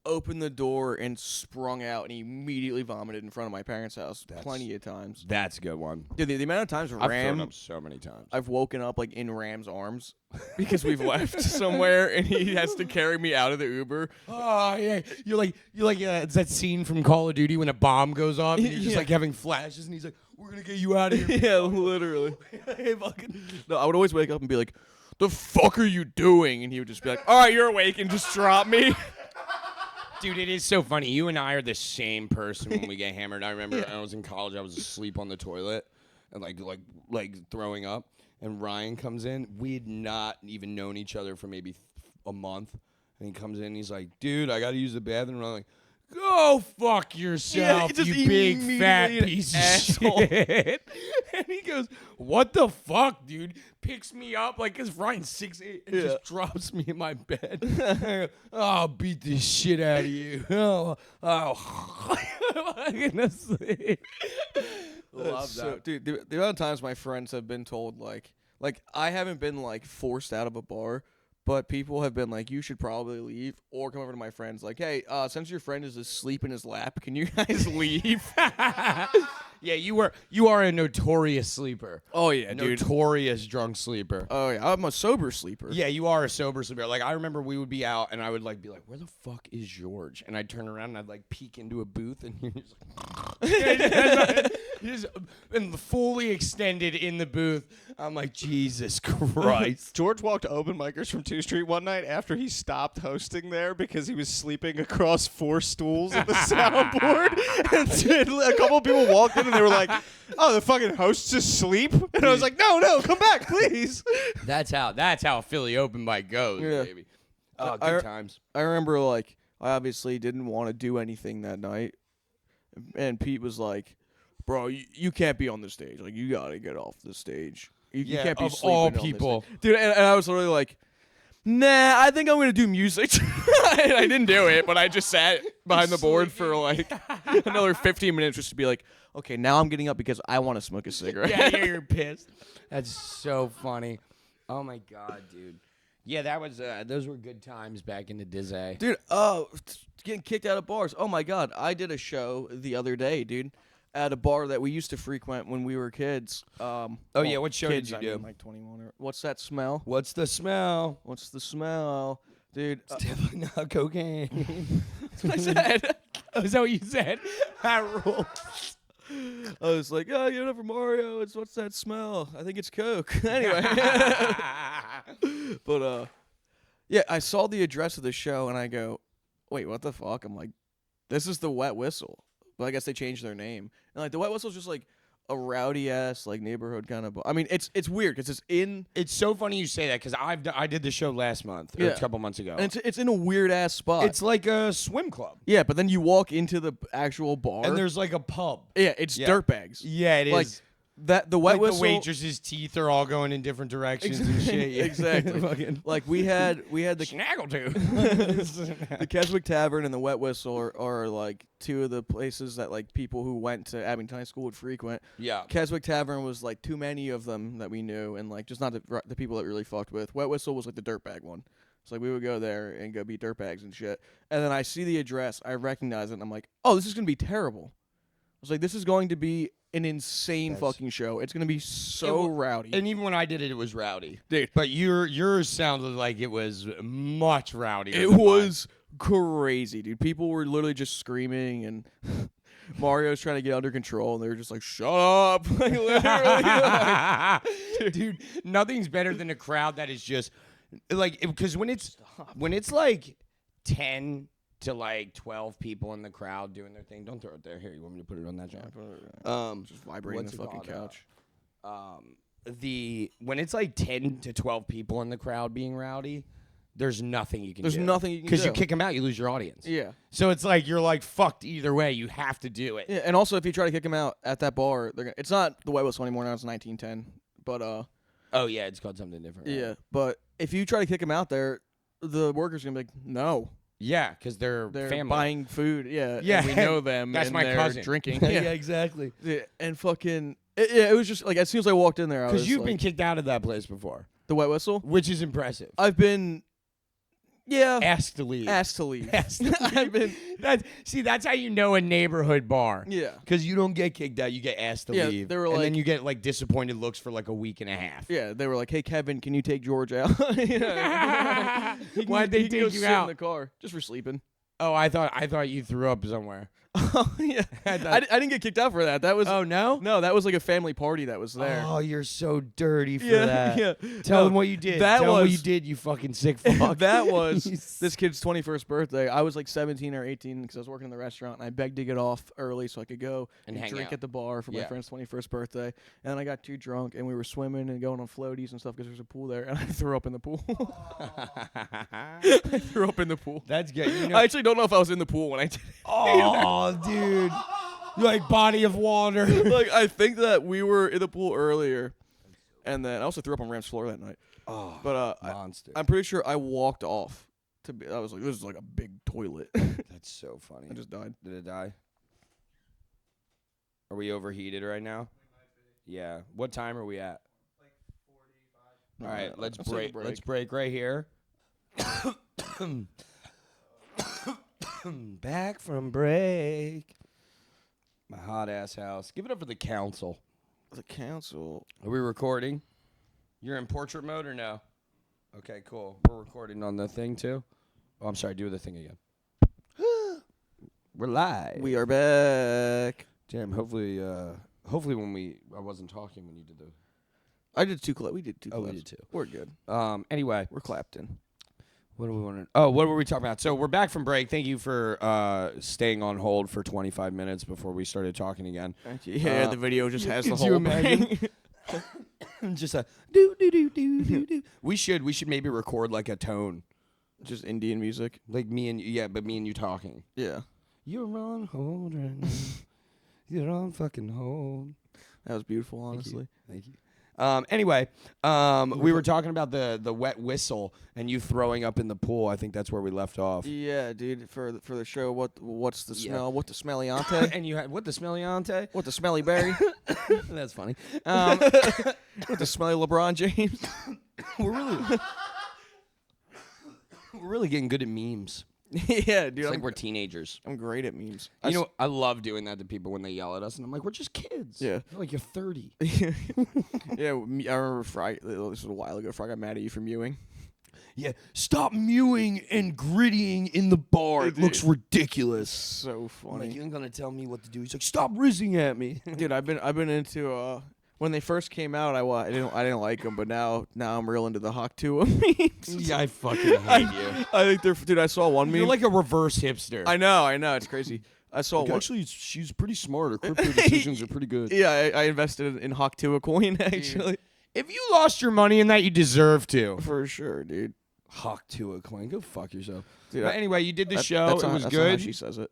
opened the door and sprung out and immediately vomited in front of my parents' house plenty of times.
That's a good one.
Dude, the amount of times
I've thrown up so many times.
I've woken up like in Ram's arms because we've left somewhere and he has to carry me out of the Uber.
Oh yeah, you're like it's that scene from Call of Duty when a bomb goes off and you're just like having flashes and he's like, "We're gonna get you out of here."
Yeah, literally.
Hey, fucking.
No, I would always wake up and be like, "The fuck are you doing?" And he would just be like, "All right, you're awake," and just drop me.
Dude, it is so funny. You and I are the same person when we get hammered. I remember I was in college. I was asleep on the toilet and like throwing up. And Ryan comes in. We had not even known each other for maybe a month. And he comes in. And he's like, "Dude, I got to use the bathroom." And I'm like, "Go fuck yourself,
just
you big fat
immediately an
piece
asshole.
of shit." And he goes, "What the fuck, dude?" Picks me up like, cause Ryan's 6'8" and just drops me in my bed. I go, "Oh, I'll beat the shit out of you." Oh, I'm gonna sleep. Love that.
Dude, the amount of times my friends have been told like I haven't been like forced out of a bar, but people have been like, "You should probably leave," or come over to my friends like, "Hey, since your friend is asleep in his lap, can you guys leave?"
Yeah, you are a notorious sleeper.
Oh yeah, dude.
Notorious drunk sleeper.
Oh yeah, I'm a sober sleeper.
Yeah, you are a sober sleeper. Like I remember we would be out and I would like be like, "Where the fuck is George?" And I'd turn around and I'd like peek into a booth and you're just like, just and fully extended in the booth. I'm like, Jesus Christ.
George walked to Open Micers from 2 Street one night after he stopped hosting there because he was sleeping across 4 stools at the soundboard. And a couple of people walked in and they were like, "Oh, the fucking host's asleep?" And I was like, No, come back, please.
That's how Philly open mic goes,
Yeah.
baby. Oh, good times.
I remember like I obviously didn't want to do anything that night, and Pete was like, "Bro, you can't be on the stage. Like you gotta get off the stage. You can't be
of
sleeping
all
on this
people.
stage." Dude." And I was literally like, "Nah, I think I'm gonna do music." And I didn't do it, but I just sat behind the board for like another 15 minutes just to be like, "Okay, now I'm getting up because I want to smoke a cigarette."
Yeah, you're pissed. That's so funny. Oh my god, dude. Yeah, that was those were good times back in the Dizzy.
Dude, getting kicked out of bars. Oh my god, I did a show the other day, dude, at a bar that we used to frequent when we were kids.
Oh yeah, what show
kids,
did
I
you
mean,
do?
like 21 or what's that smell?
What's the smell?
What's the smell, dude?
Definitely not cocaine.
That's what I said.
Oh, is that what you said? That rules.
I was like, "Oh, you know, for Mario, it's what's that smell? I think it's Coke." Anyway, but yeah, I saw the address of the show and I go, "Wait, what the fuck?" I'm like, "This is the Wet Whistle," but I guess they changed their name. And like the Wet Whistle's just like a rowdy ass like neighborhood kind of. I mean, it's weird because it's in.
It's so funny you say that because I did the show last month or
Yeah.
a couple months ago.
And it's in a weird ass spot.
It's like a swim club,
yeah, but then you walk into the actual bar
and there's like a pub.
yeah, it's
Yeah.
dirtbags.
Yeah, it is.
Like that the Wet
like
Whistle.
the waitress's teeth are all going in different directions and shit. Yeah.
Exactly.
Fucking
Like we had the
Snaggletooth.
the Keswick Tavern and the Wet Whistle are like two of the places that like people who went to Abington High School would frequent.
Yeah.
Keswick Tavern was like too many of them that we knew, and like just not the people that we really fucked with. Wet Whistle was like the dirtbag one. So like we would go there and go be dirtbags and shit. And then I see the address, I recognize it, and I'm like, "Oh, this is gonna be terrible." I was like, "This is going to be an insane fucking show. It's gonna be so rowdy."
And even when I did it, it was rowdy.
Dude,
But yours sounded like it was much rowdier.
it
than mine.
was crazy, dude. People were literally just screaming, and Mario's trying to get under control, and they were just like, "Shut up!" Like literally, like,
Dude, nothing's better than a crowd that is just like because when it's like 10 to like 12 people in the crowd doing their thing. Don't throw it there. Here, you want me to put it on that, John?
just vibrating
what's
the
it
fucking
called?
couch.
When it's like 10 to 12 people in the crowd being rowdy, there's nothing you can do.
There's nothing you can do
because you kick them out, you lose your audience.
Yeah.
So it's like you're like fucked either way. You have to do it.
Yeah, and also if you try to kick them out at that bar, it's not the Wet Whistle anymore. Now it's 1910. But
Oh yeah, it's called something different. Right?
yeah. But if you try to kick them out there, the workers gonna be like, "No,
Yeah, because they're
they're buying food." Yeah.
Yeah,
and we know them.
that's
and
my
they're
cousin.
Drinking.
yeah, exactly.
Yeah, and fucking it was just like as soon as I walked in there, I was
Because you've
like,
been kicked out of that place before,
the Wet Whistle.
which is impressive.
I've been, yeah,
Asked to leave.
asked to leave.
Asked to leave.
I've been,
That's how you know a neighborhood bar.
yeah,
Because you don't get kicked out, you get asked to
Yeah,
leave.
they were
and then
like-
you get like disappointed looks for like a week and a half.
yeah. They were like, "Hey, Kevin, can you take George out?" Yeah. He can-
Why'd they
he can go
take you
sit
out?
in the car just for sleeping?
Oh, I thought you threw up somewhere.
Oh yeah, I didn't get kicked out for that. That was
Oh no?
no, that was like a family party that was there.
Oh, you're so dirty for
yeah,
that.
yeah.
Tell
No,
them what you did.
that
Tell them what
was-
you did, you fucking sick fuck.
That was
You
this kid's 21st birthday. I was like 17 or 18 because I was working in the restaurant, and I begged to get off early so I could go
And
and
hang
drink
out.
at the bar for my
Yeah.
friend's 21st birthday. And then I got too drunk, and we were swimming and going on floaties and stuff because there's a pool there, and I threw up in the pool. I threw up in the pool.
That's good. You know,
I actually don't know if I was in the pool when I did it.
oh, dude. Like body of water.
Like, I think that we were in the pool earlier, and then I also threw up on Ram's floor that night.
Oh,
But
monster.
I'm pretty sure I walked off. I was like, this is like a big toilet.
That's so funny.
I just died.
Did it die? Are we overheated right now? Yeah. What time are we at? All right, let's
take a
break.
break.
Let's break right here. Back from break. My hot ass house. Give it up for the council.
The council.
Are we recording? You're in portrait mode or no? Okay, cool. We're recording on the thing too. Oh, I'm sorry. Do the thing again. We're live.
We are back.
Damn. Hopefully when I wasn't talking when you did the.
I did two claps. We did two
Oh,
claps.
we did too.
We're good.
Anyway,
We're clapped in.
what do we want to? Oh, what were we talking about? So we're back from break. Thank you for staying on hold for 25 minutes before we started talking again.
Yeah, the video just has the
could you
whole
imagine?
thing.
Just a do do do do do do. We should maybe record like a tone,
Just Indian music.
like me and but me and you talking.
Yeah.
You're on hold right now. You're on fucking hold.
That was beautiful, honestly.
Thank you. Anyway, we were talking about the wet whistle and you throwing up in the pool. I think that's where we left off.
Yeah, dude. For the show, what's the
Yeah.
smell? What the smelliante?
And you had what the smelliante?
What the smelly berry?
That's funny.
What the smelly LeBron James?
We're really getting good at memes.
Yeah, dude.
It's like we're teenagers.
I'm great at memes.
You know, I love doing that to people when they yell at us, and I'm like, we're just kids.
Yeah.
You're like, you're 30.
Yeah, I remember this was a while ago. Fry got mad at you for mewing.
Yeah, stop mewing and grittying in the bar. It
Dude.
looks ridiculous.
So
I'm like,
funny,
you ain't gonna tell me what to do. He's like, stop rizzing at me.
dude. I've been into when they first came out. I didn't like them, but now I'm real into the Hawk Tua memes.
Yeah, I fucking hate you.
I think they're dude. I saw one meme.
You're like a reverse hipster.
I know, it's crazy. I saw
Like,
one.
actually, she's pretty smart. Her crypto decisions are pretty good.
Yeah, I invested in Hawk Tua coin actually.
If you lost your money in that, you deserve to.
For sure, dude.
Hawk to a coin. Go fuck yourself.
Dude,
But anyway, you did the show.
That's
It
not-
was
that's not how
good.
she says it.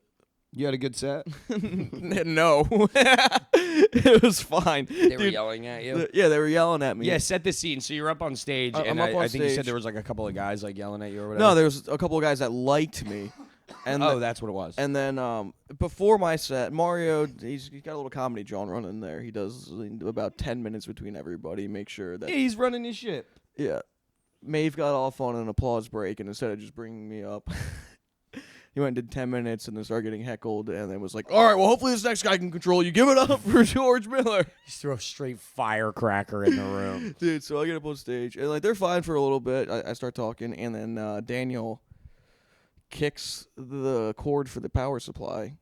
You had a good set.
No, it was fine.
They were
Dude,
yelling at you.
Yeah, they were yelling at me.
Yeah, set the scene. So you're up on stage,
I'm
and
up on
I think you said
stage.
there was like a couple of guys like yelling at you or whatever.
No, there was a couple of guys that liked me, and
that's what it was.
and then before my set, Mario, he's got a little comedy genre in there. He does about 10 minutes between everybody. Make sure that
He's running his shit.
yeah. Maeve got off on an applause break, and instead of just bringing me up, he went and did 10 minutes and then started getting heckled, and then was like, "All right, well, hopefully this next guy can control you. Give it up for George Miller."
Just throw a straight firecracker in the room.
Dude, so I get up on stage, and like they're fine for a little bit. I start talking, and then Daniel kicks the cord for the power supply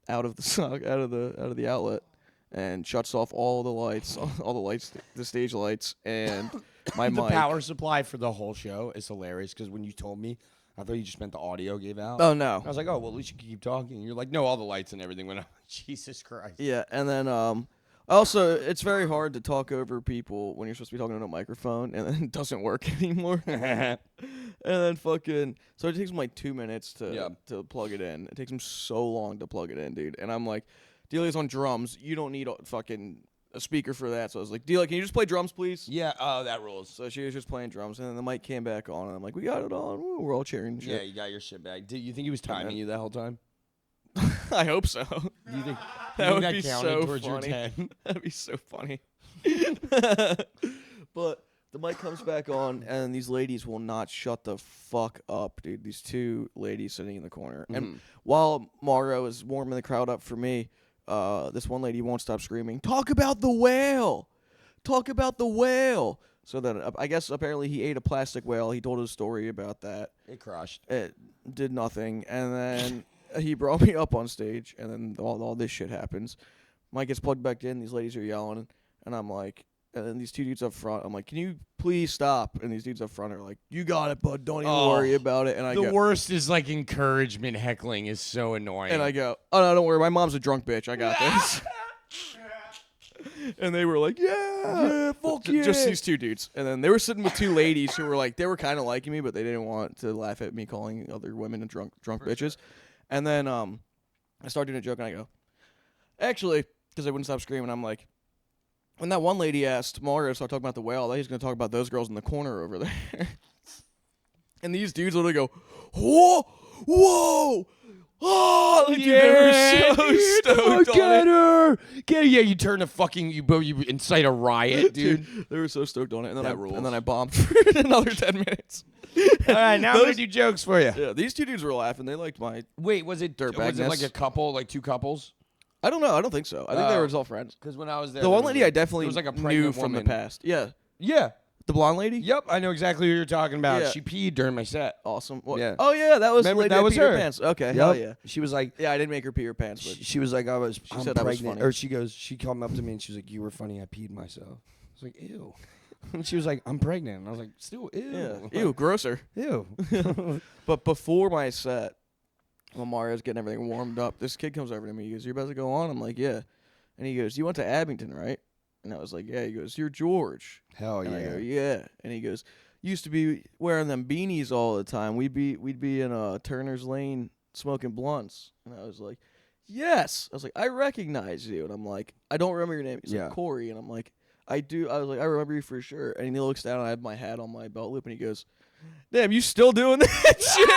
out of the sock, out of the outlet, and shuts off all the lights, the stage lights, and my
The
mic.
power supply for the whole show is hilarious because when you told me, I thought you just meant the audio gave out.
Oh no.
I was like, oh, well, at least you can keep talking. And you're like, no, all the lights and everything went out. Jesus Christ.
Yeah, and then also it's very hard to talk over people when you're supposed to be talking on a microphone, and then it doesn't work anymore. And then fucking so it takes him like 2 minutes to plug it in. It takes him so long to plug it in, dude. And I'm like, Delia's on drums. You don't need a speaker for that. So I was like, Delia, can you just play drums, please?
Yeah, oh, that rules.
So she was just playing drums, and then the mic came back on, and I'm like, we got it on. Woo, we're all cheering. And
Yeah,
shit.
you got your shit back. Did you think he was timing you that whole time?
I hope so.
Do you think
That would
that
be
counted
so
towards your
funny.
10?
That'd be so funny. But the mic comes back on, and these ladies will not shut the fuck up, dude. These two ladies sitting in the corner. And while Mario is warming the crowd up for me, this one lady won't stop screaming, "Talk about the whale! Talk about the whale!" So then, I guess apparently he ate a plastic whale. He told his story about that.
It crushed.
It did nothing, and then he brought me up on stage, and then all this shit happens. Mic gets plugged back in. These ladies are yelling, and I'm like, and then these two dudes up front, I'm like, "Can you please stop?" And these dudes up front are like, "You got it, bud. Don't even worry about it." And I
The
go,
worst is like encouragement heckling is so annoying.
and I go, "Oh no, don't worry. My mom's a drunk bitch. I got this." And they were like, "Yeah,
fuck
Just these two dudes. And then they were sitting with two ladies who were like, they were kind of liking me, but they didn't want to laugh at me calling other women drunk bitches. And then I started doing a joke, and I go, actually, because they wouldn't stop screaming, I'm like, when that one lady asked Mario to start talking about the whale, he's going to talk about those girls in the corner over there. And these dudes literally go, "Whoa, whoa, oh!" Like, they were so stoked on
get
it.
her! Get her! Yeah, you turn a fucking you incite a riot, dude.
They were so stoked on it, and then
That rules.
and then I bombed for another 10 minutes.
All right, now I'm gonna do jokes for you.
Yeah, these two dudes were laughing. They liked my.
Wait, was it
Dirtbag
like
ness.
a couple, like two couples?
I don't know. I don't think so. I think they
Oh.
were all friends.
Because when I was there,
The
there
one
was
lady I definitely
there was like a
knew
pregnant
from the
woman.
past. Yeah.
Yeah.
The blonde lady?
Yep. I know exactly who you're talking about.
Yeah.
She peed during my set.
Awesome. What?
Yeah.
Oh, yeah. That was the
Remember,
lady
that
that
was
peed her
her.
pants. Okay. Hell yeah.
She was like,
Yeah, I didn't make her pee her pants, but
she was like, I'm
said that was
pregnant.
funny.
Or she came up to me and she was like, you were funny. I peed myself. I was like, ew. And she was like, I'm pregnant. And I was like, still, ew.
yeah. Ew, grosser.
Ew.
But before my set, when Mario's getting everything warmed up, this kid comes over to me. He goes, "You're about to go on?" I'm like, "Yeah." And he goes, "You went to Abington, right?" And I was like, "Yeah." He goes, "You're George."
Hell
And I go,
yeah.
"Yeah." And he goes, "Used to be wearing them beanies all the time. We'd be in Turner's Lane smoking blunts." And I was like, "Yes." I was like, "I recognize you." And I'm like, "I don't remember your name." He's
Yeah.
like, "Corey." And I'm like, "I do." I was like, "I remember you for sure." And he looks down and I have my hat on my belt loop and he goes, "Damn, you still doing that shit?"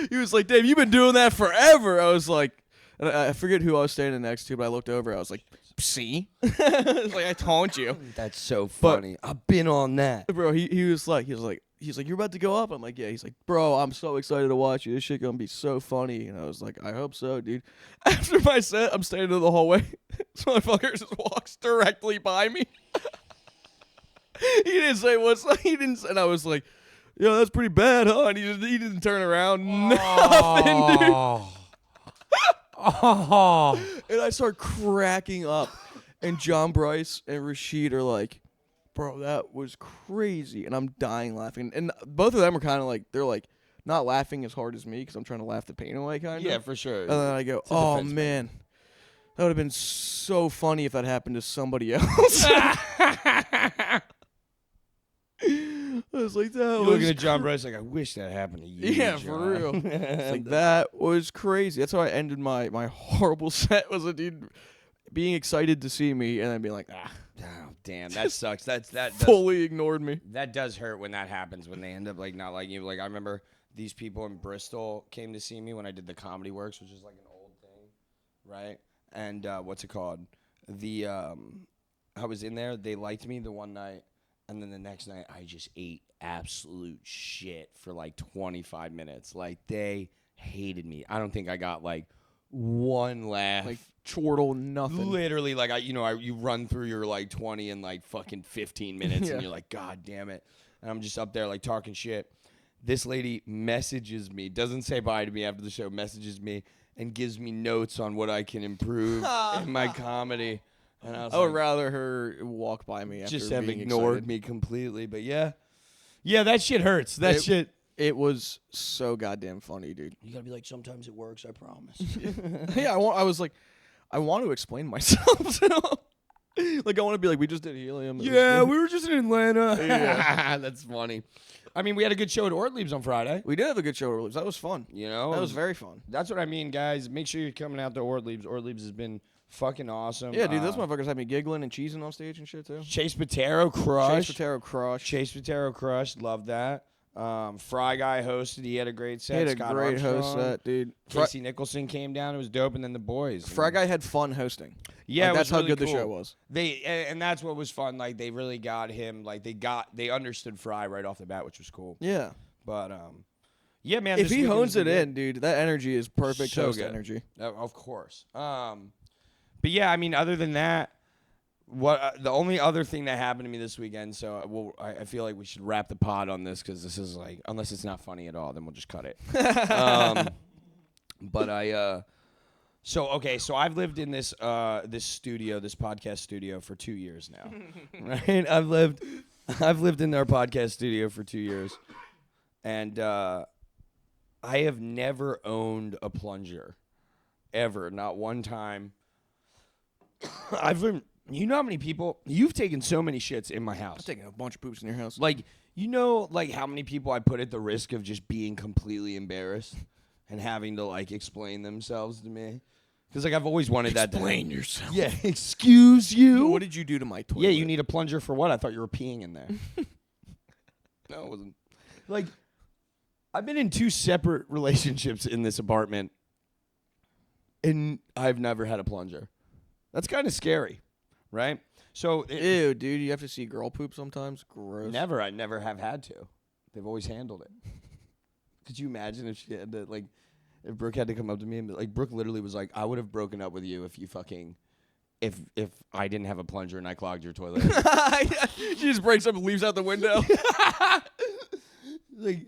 he was like, "Damn, you've been doing that forever." I was like, and I forget who I was standing next to, but I looked over. I was like, "See?" I was like, "I told you."
That's so
But-
funny. I've been on that.
Bro, he was like, "You're about to go up?" I'm like, "Yeah." He's like, "Bro, I'm so excited to watch you. This shit gonna be so funny." And I was like, "I hope so, dude." After my set, I'm standing in the hallway. This motherfucker just walks directly by me. He didn't say what's. He didn't. And I was like, "Yo, that's pretty bad, huh?" And he didn't turn around. Nothing, dude.
Oh.
And I start cracking up. And John Bryce and Rashid are like, "Bro, that was crazy." And I'm dying laughing. And both of them are kind of like, they're like, not laughing as hard as me because I'm trying to laugh the pain away, kind of.
Yeah, for sure.
And then I go,
a
"Oh,
defense
man. That would have been so funny if that happened to somebody else." I was like, "That
You're
was
looking at John Bryce like, I wish that happened to you.
Yeah, for
John."
real. It's like, that was crazy. That's how I ended my horrible set, was a dude being excited to see me and then being like,
Oh, damn, that sucks. That does,
fully ignored me.
that does hurt when that happens, when they end up like not liking you. Like I remember these people in Bristol came to see me when I did the Comedy Works, which is like an old thing, right? And what's it called? The I was in there. They liked me the one night, and then the next night I just ate absolute shit for like 25 minutes. Like they hated me. I don't think I got like one laugh.
Like, chortle, nothing.
Literally, like you run through your like 20 in like fucking 15 minutes,
Yeah.
and you're like, God damn it! And I'm just up there like talking shit. This lady messages me, doesn't say bye to me after the show, messages me and gives me notes on what I can improve in my comedy. And I was
I would
like,
rather her walk by me after
just have
being
ignored
excited.
me completely. But yeah, that shit hurts. That
It-
shit.
It was so goddamn funny, dude.
You gotta be like, sometimes it works. I promise.
Yeah, I was like, I want to explain myself. Like, I want to be like, we just did Helium. It was
Yeah,
good."
we were just in Atlanta.
Yeah.
That's funny. I mean, we had a good show at Ortlieb's on Friday.
We did have a good show, Orleans. That was fun.
You know,
That was very fun.
That's what I mean, guys. Make sure you're coming out to Ortlieb's. Ortlieb's has been fucking awesome.
Yeah, dude, those motherfuckers had me giggling and cheesing on stage and shit, too.
Chase Patero crushed.
Chase Patero crushed.
Chase Patero crushed. Love that. Fry Guy hosted. He had a great set.
He had a
Scott
great host
Armstrong.
set, dude.
Casey Nicholson came down. It was dope. And then the boys.
Fry Guy had fun hosting.
Yeah,
Like,
it
that's
was
how
really
good the show
cool.
was.
And that's what was fun. Like they really got him. Like they understood Fry right off the bat, which was cool.
Yeah.
But yeah, man.
If
this
he
weekend
hones
has
it
been good.
in, dude, that energy is perfect
So
host
good.
energy.
Of course. But yeah, I mean, other than that, what the only other thing that happened to me this weekend. So I feel like we should wrap the pod on this because this is like, unless it's not funny at all, then we'll just cut it. But so I've lived in this studio, this podcast studio, for 2 years now. Right? I've lived in our podcast studio for 2 years, and I have never owned a plunger, ever, not one time. You know how many people you've taken so many shits in my house.
I'm taking a bunch of poops in your house.
Like, you know, like how many people I put at the risk of just being completely embarrassed and having to like explain themselves to me. Because like I've always wanted that to happen.
yourself.
Yeah, excuse you.
What did you do to my toilet?
Yeah, you need a plunger for what? I thought you were peeing in there. No, it wasn't. Like, I've been in 2 separate relationships in this apartment, and I've never had a plunger. That's kind of scary, right? So,
Ew, dude, you have to see girl poop sometimes. Gross.
I never have had to. They've always handled it. Could you imagine if she had to, like, if Brooke had to come up to me and be like, Brooke literally was like, I would have broken up with you if you fucking, if I didn't have a plunger and I clogged your toilet.
She just breaks up and leaves out the window.
Like,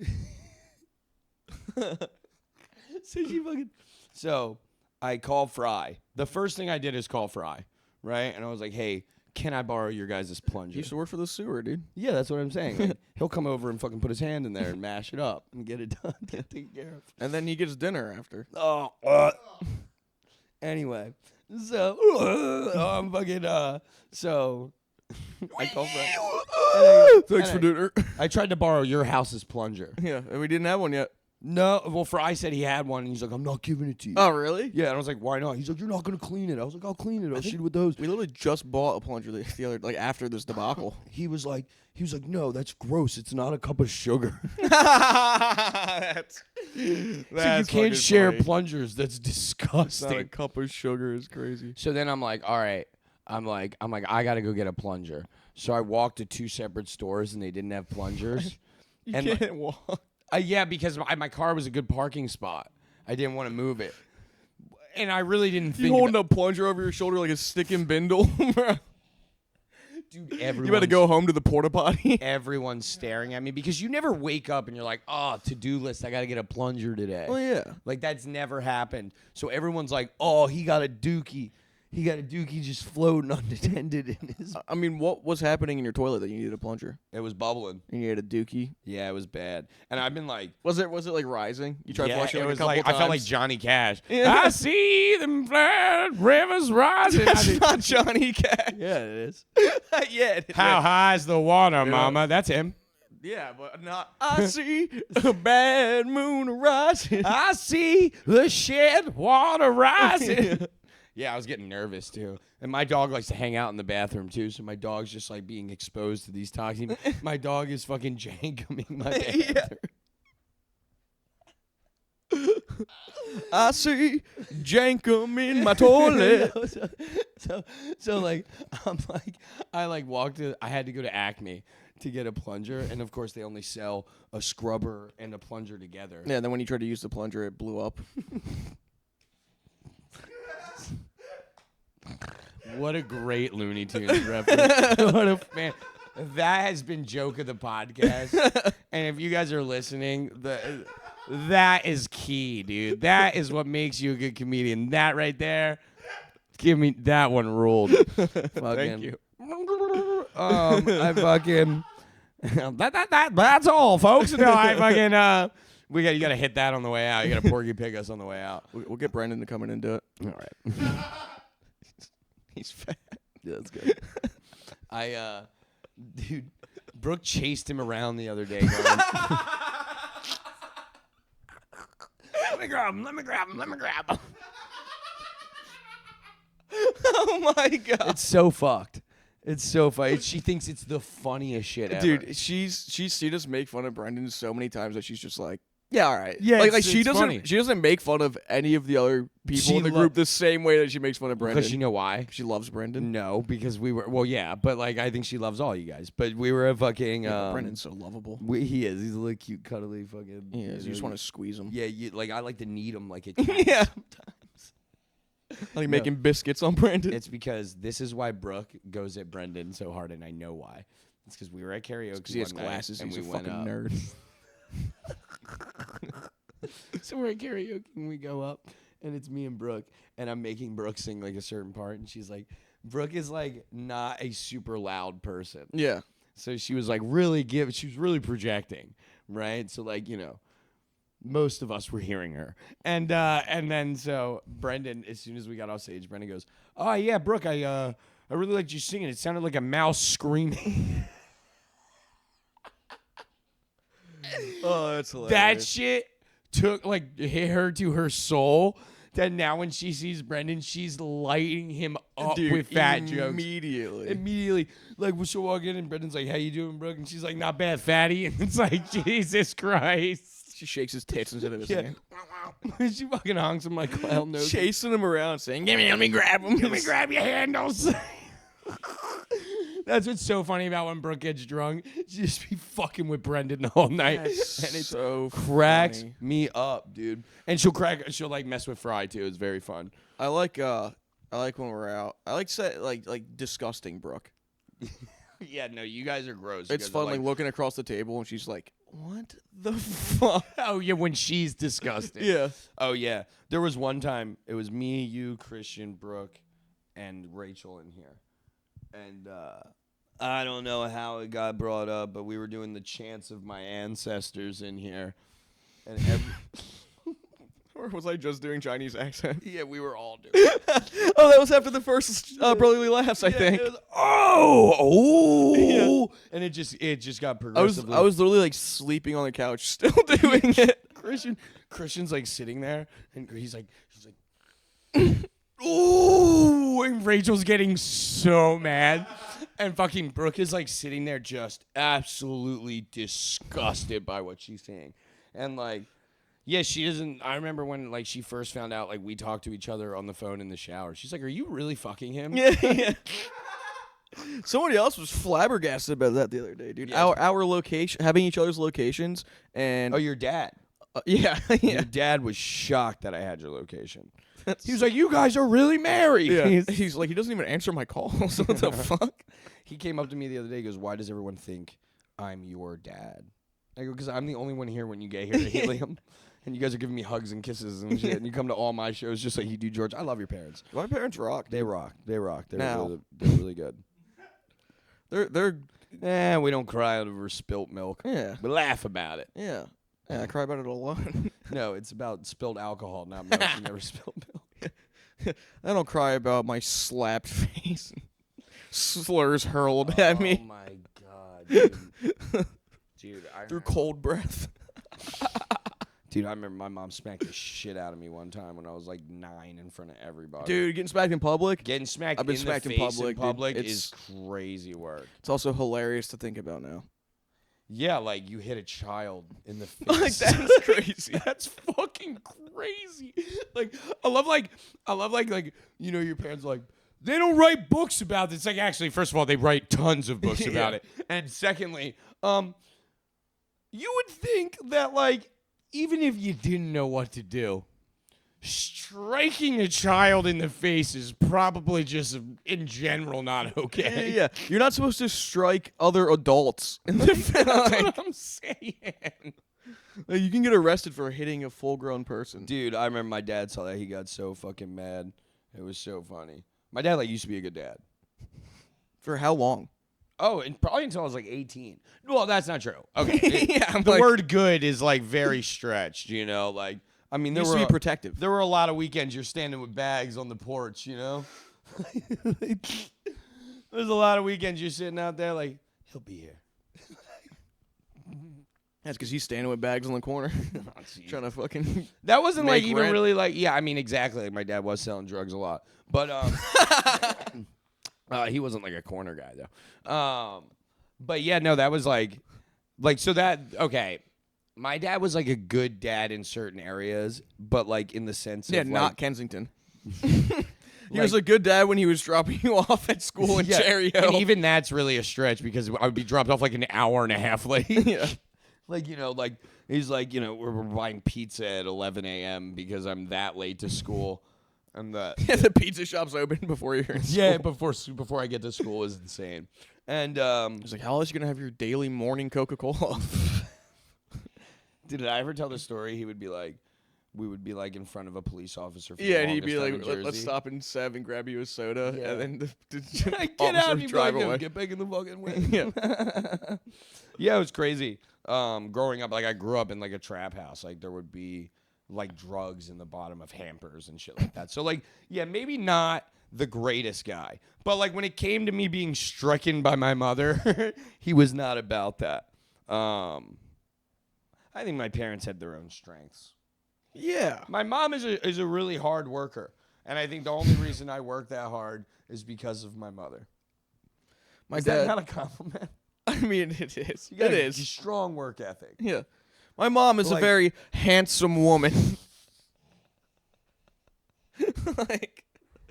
so I call Fry. The first thing I did is call Fry, right? And I was like, hey, can I borrow your guys' plunger?
He used to work for the sewer, dude.
Yeah, that's what I'm saying. Like, he'll come over and fucking put his hand in there and mash it up and get it done, get taken care of.
And then he gets dinner after.
Oh, anyway, so I'm fucking so I call Fry.
Thanks for dinner.
I tried to borrow your house's plunger.
Yeah, and we didn't have one yet.
No, well, Fry said he had one, and he's like, I'm not giving it to you.
Oh, really?
Yeah, and I was like, why not? He's like, you're not gonna clean it. I was like, I'll clean it. I'll shoot it with those.
We literally just bought a plunger the other, like, after this debacle.
He was like, no, that's gross. It's not a cup of sugar.
That's
So you can't share plungers. That's disgusting.
Not a cup of sugar is crazy.
So then I'm like, all right. I'm like, I gotta go get a plunger. So I walked to 2 separate stores, and they didn't have plungers.
You
And
can't walk.
Yeah, because my car was a good parking spot. I didn't want to move it. And I really didn't think
You holding a plunger over your shoulder like a stick and bindle?
dude, everyone.
You better go home to the porta potty.
Everyone's staring at me because you never wake up and you're like, oh, to-do list, I got to get a plunger today.
Oh, yeah.
Like, that's never happened. So everyone's like, oh, he got a dookie. He got a dookie just floating unattended in his...
I mean, what was happening in your toilet that you needed a plunger?
It was bubbling.
And you had a dookie?
Yeah, it was bad. And I've been like...
Was it like rising? You tried
yeah,
flushing
it
like
was
a couple
like
times?
I felt like Johnny Cash.
Yeah.
I see them flood rivers rising.
That's not Johnny Cash.
Yeah, it is.
Yeah. It is.
How high's the water, mama? That's him.
Yeah, but not. I see a bad moon rising.
I see the shed water rising. Yeah, I was getting nervous too. And my dog likes to hang out in the bathroom too, so my dog's just like being exposed to these toxins. My dog is fucking jankuming my bathroom.
I see Jankum in my toilet.
so like I walked to, I had to go to Acme to get a plunger, and of course they only sell a scrubber and a plunger together.
Yeah, then when you tried to use the plunger, it blew up.
What a great Looney Tunes reference. What a fan. That has been joke of the podcast. And if you guys are listening, that is key, dude. That is what makes you a good comedian. That right there. Give me that one ruled.
Thank you.
I fucking that's all, folks. No, I fucking you gotta hit that on the way out. You gotta Porky Pig us on the way out.
We'll get Brendan to come in and do it.
All right.
He's fat.
Yeah, that's good. Dude, Brooke chased him around the other day. Going, let me grab him.
Oh my god.
It's so fucked. It's so funny. She thinks it's the funniest shit ever.
Dude, she's seen us make fun of Brendan so many times that she's just like, yeah, all right.
Yeah,
like
it's
she doesn't
funny.
she doesn't make fun of any of the other people
She
in the group the same way that she makes fun of Brendan.
because you know why?
She loves Brendan.
No, because we were, well, yeah, but like I think she loves all you guys. But we were a fucking
Brendan's so lovable.
he is. He's a little cute, cuddly fucking.
He is. You just want to squeeze him.
Yeah, like I like to knead him like it.
Yeah.
Sometimes.
Like making biscuits on Brendan.
It's because this is why Brooke goes at Brendan so hard, and I know why. It's because we were at karaoke.
Because he has
one night,
glasses.
and
He's
we
a
went
fucking
up.
nerd.
So we're at karaoke and we go up, and it's me and Brooke, and I'm making Brooke sing like a certain part, and she's like, Brooke is like not a super loud person,
Yeah.
so she was like she was really projecting, right? So like most of us were hearing her, and then so Brendan, as soon as we got off stage, Brendan goes, "Oh yeah, Brooke, I really liked you singing. It sounded like a mouse screaming."
Oh, that's hilarious.
That shit took hit her to her soul. That now when she sees Brendan, she's lighting him up
Dude,
with fat jokes.
Immediately.
Like we'll walk in and Brendan's like, "How you doing, Brooke?" And she's like, "Not bad, fatty." And it's like, Jesus Christ.
She shakes his tits instead of his
Yeah.
hand.
She fucking honks him like clown nose.
Chasing him around saying, let me grab him.
Let me grab your handles. That's what's so funny about when Brooke gets drunk. She just be fucking with Brendan the whole night. And it's
so
cracks
funny.
me up, dude. And she'll like mess with Fry too. It's very fun.
I like when we're out. I like disgusting Brooke.
Yeah, no, you guys are gross.
It's fun like looking across the table and she's like, "What the fuck?"
Oh yeah, when she's disgusting.
Yeah.
Oh yeah. There was one time it was me, you, Christian, Brooke, and Rachel in here. And I don't know how it got brought up, but we were doing the chants of my ancestors in here. And
Or was I just doing Chinese accent?
yeah, we were all doing it.
Oh, that was after the first Brotherly Laughs, I think.
It was, oh, and it just got progressively.
I was literally like sleeping on the couch, still doing it.
Christian's like sitting there, and she's like, ooh, and Rachel's getting so mad, and fucking Brooke is like sitting there just absolutely disgusted by what she's seeing, and like. Yeah, she doesn't. I remember when like she first found out like we talked to each other on the phone in the shower. She's like, "Are you really fucking him?"
Yeah. Somebody else was flabbergasted about that the other day, dude.
Yeah.
Our location, having each other's locations, and
Oh, your dad.
yeah,
Your
yeah.
dad was shocked that I had your location. He was like, "You guys are really married."
Yeah. He's like, he doesn't even answer my calls. What the fuck?
He came up to me the other day. He goes, "Why does everyone think I'm your dad?" I go, "Because I'm the only one here when you get here to Helium." And you guys are giving me hugs and kisses and shit. And you come to all my shows just like you do, George. I love your parents.
My parents rock.
They rock. They rock.
Now.
They're really good.
They're
We don't cry over spilt milk.
yeah.
We laugh about it.
Yeah. Yeah, I cry about it a lot.
No, it's about spilled alcohol, not milk. You never spilled milk.
I don't cry about my slapped face, slurs hurled at
Oh
me
my god, dude. Dude,
through cold breath.
Dude, I remember my mom smacked the shit out of me one time when I was like 9 in front of everybody.
Dude, getting smacked in public.
Getting smacked
I've been
in
smacked
the
in
face
public, dude.
is crazy work.
It's also hilarious to think about now.
Yeah, like you hit a child in the face.
Like that's crazy.
That's fucking crazy. Like I love like you know your parents are like they don't write books about this. It's like actually first of all they write tons of books about it. And secondly, you would think that like even if you didn't know what to do, striking a child in the face is probably just in general not okay.
Yeah, you're not supposed to strike other adults in the face.
That's what I'm saying.
Like, you can get arrested for hitting a full-grown person.
Dude, I remember my dad saw that. He got so fucking mad. It was so funny. My dad like used to be a good dad.
For how long?
Oh, and probably until I was like 18. Well, that's not true. Okay.
Yeah,
the word good is like very stretched, you know? Like, I mean, there
Used
were
to be protective.
there were a lot of weekends you're standing with bags on the porch, you know? There's a lot of weekends you're sitting out there like, he'll be here.
That's because he's standing with bags on the corner, trying to fucking.
That wasn't like
Make
even
rent.
really like, yeah, I mean, exactly. Like my dad was selling drugs a lot. But he wasn't like a corner guy though. But yeah, no, that was like so that okay. My dad was like a good dad in certain areas, but like in the sense
Yeah,
of
not
like,
Kensington. He was a good dad when he was dropping you off at school in Cherry Hill.
and even that's really a stretch because I would be dropped off like an hour and a half late.
Yeah.
Like, you know, like he's like, you know, we're buying pizza at 11 a.m. because I'm that late to school. And
The pizza shop's open before you're in school.
yeah, before I get to school is insane. And
He's like, how else are you going to have your daily morning Coca-Cola?
did I ever tell the story? He would be like, we would be like in front of a police officer. For
Yeah,
the
and he'd be
longest
like,
time in
let's
Jersey.
stop in Sev and grab you a soda.
Yeah.
And then the
Get
officer
out
would
and he'd be
drive
like,
away.
get back in the fucking way.
Yeah.
Yeah, it was crazy. Growing up, like I grew up in like a trap house. Like there would be like drugs in the bottom of hampers and shit like that. So like, yeah, maybe not the greatest guy, but like when it came to me being stricken by my mother, he was not about that. I think my parents had their own strengths.
Yeah.
My mom is a really hard worker, and I think the only reason I work that hard is because of my mother.
My
Is
dad.
that not a compliment?
I mean, it is.
You got
It
a
is.
strong work ethic.
Yeah. My mom is a
Like-
very handsome woman. like,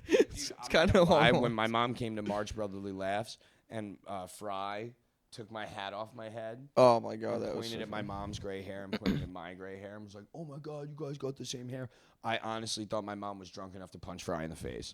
it's kind of
When my mom came to March Brotherly Laughs, and Fry took my hat off my head.
Oh my god,
And
that was
pointed
so
at my mom's gray hair and pointed at my gray hair and was like, "Oh my god, you guys got the same hair." I honestly thought my mom was drunk enough to punch Fry in the face.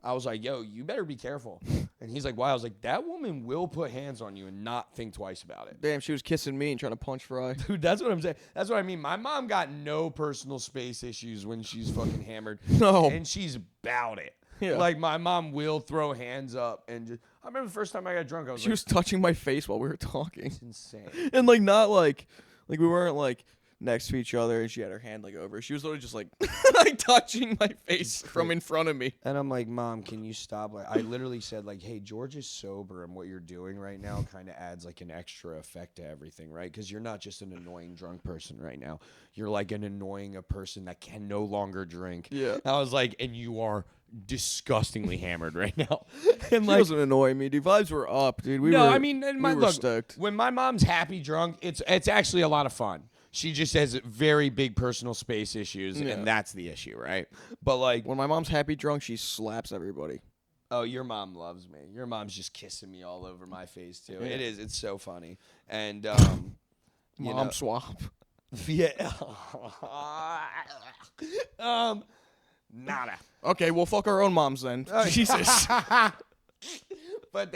I was like, "Yo, you better be careful." And he's like, "Why?" I was like, "That woman will put hands on you and not think twice about it."
Damn, she was kissing me and trying to punch Fry.
Dude, that's what I'm saying. That's what I mean. My mom got no personal space issues when she's fucking hammered.
No.
And she's about it.
Yeah.
Like, my mom will throw hands up and just... I remember the first time I got drunk, I was
She
like...
was touching my face while we were talking.
It's insane.
And like not like we weren't like next to each other and she had her hand like over. She was literally just like like touching my face from in front of me.
And I'm like, "Mom, can you stop?" Like, I literally said, like, "Hey, George is sober, and what you're doing right now kind of adds like an extra effect to everything, right? Because you're not just an annoying drunk person right now. You're like an annoying a person that can no longer drink."
Yeah.
I was like, "And you are disgustingly hammered right now." And
She
like,
wasn't annoying me, dude. Vibes were up, dude.
no, I mean, and
we were
look,
stoked.
when my mom's happy drunk, it's actually a lot of fun. She just has very big personal space issues,
Yeah.
and that's the issue, right? But like,
When my mom's happy drunk, she slaps everybody.
oh, your mom loves me. Your mom's just kissing me all over my face too.
Yeah.
It is. It's so funny. And you
Mom
know,
swap.
yeah. Nada.
Okay, well fuck our own moms then. Jesus.
But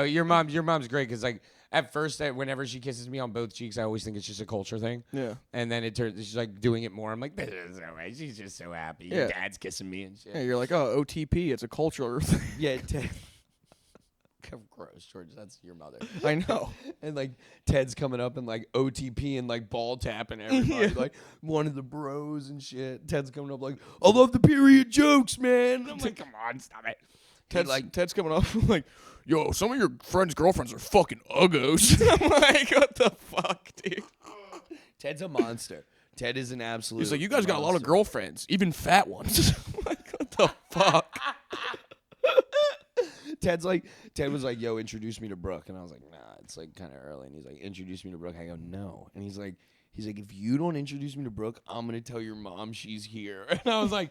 your mom's great because like at first whenever she kisses me on both cheeks, I always think it's just a culture thing.
Yeah.
And then it turns, she's like doing it more. I'm like, this is all right. She's just so happy. Your
Yeah.
dad's kissing me and shit.
Yeah, you're like, oh, OTP, it's a cultural thing.
Yeah. Gross, George. That's your mother.
I know.
And like Ted's coming up and like OTP and like ball tapping everybody, like one of the bros and shit. Ted's coming up like, "I love the period jokes, man." And I'm like, "Come on, stop it."
Ted's coming up like, yo, some of your friends' girlfriends are fucking uggos. I'm like, what the fuck, dude?
Ted's a monster. Ted is an absolute.
He's like, you guys got a lot of
monster.
girlfriends, even fat ones. I'm like, what the fuck?
Ted was like, "Yo, introduce me to Brooke," and I was like, "Nah, it's like kind of early." And he's like, "Introduce me to Brooke." I go, "No," and he's like, "If you don't introduce me to Brooke, I'm gonna tell your mom she's here." And I was like,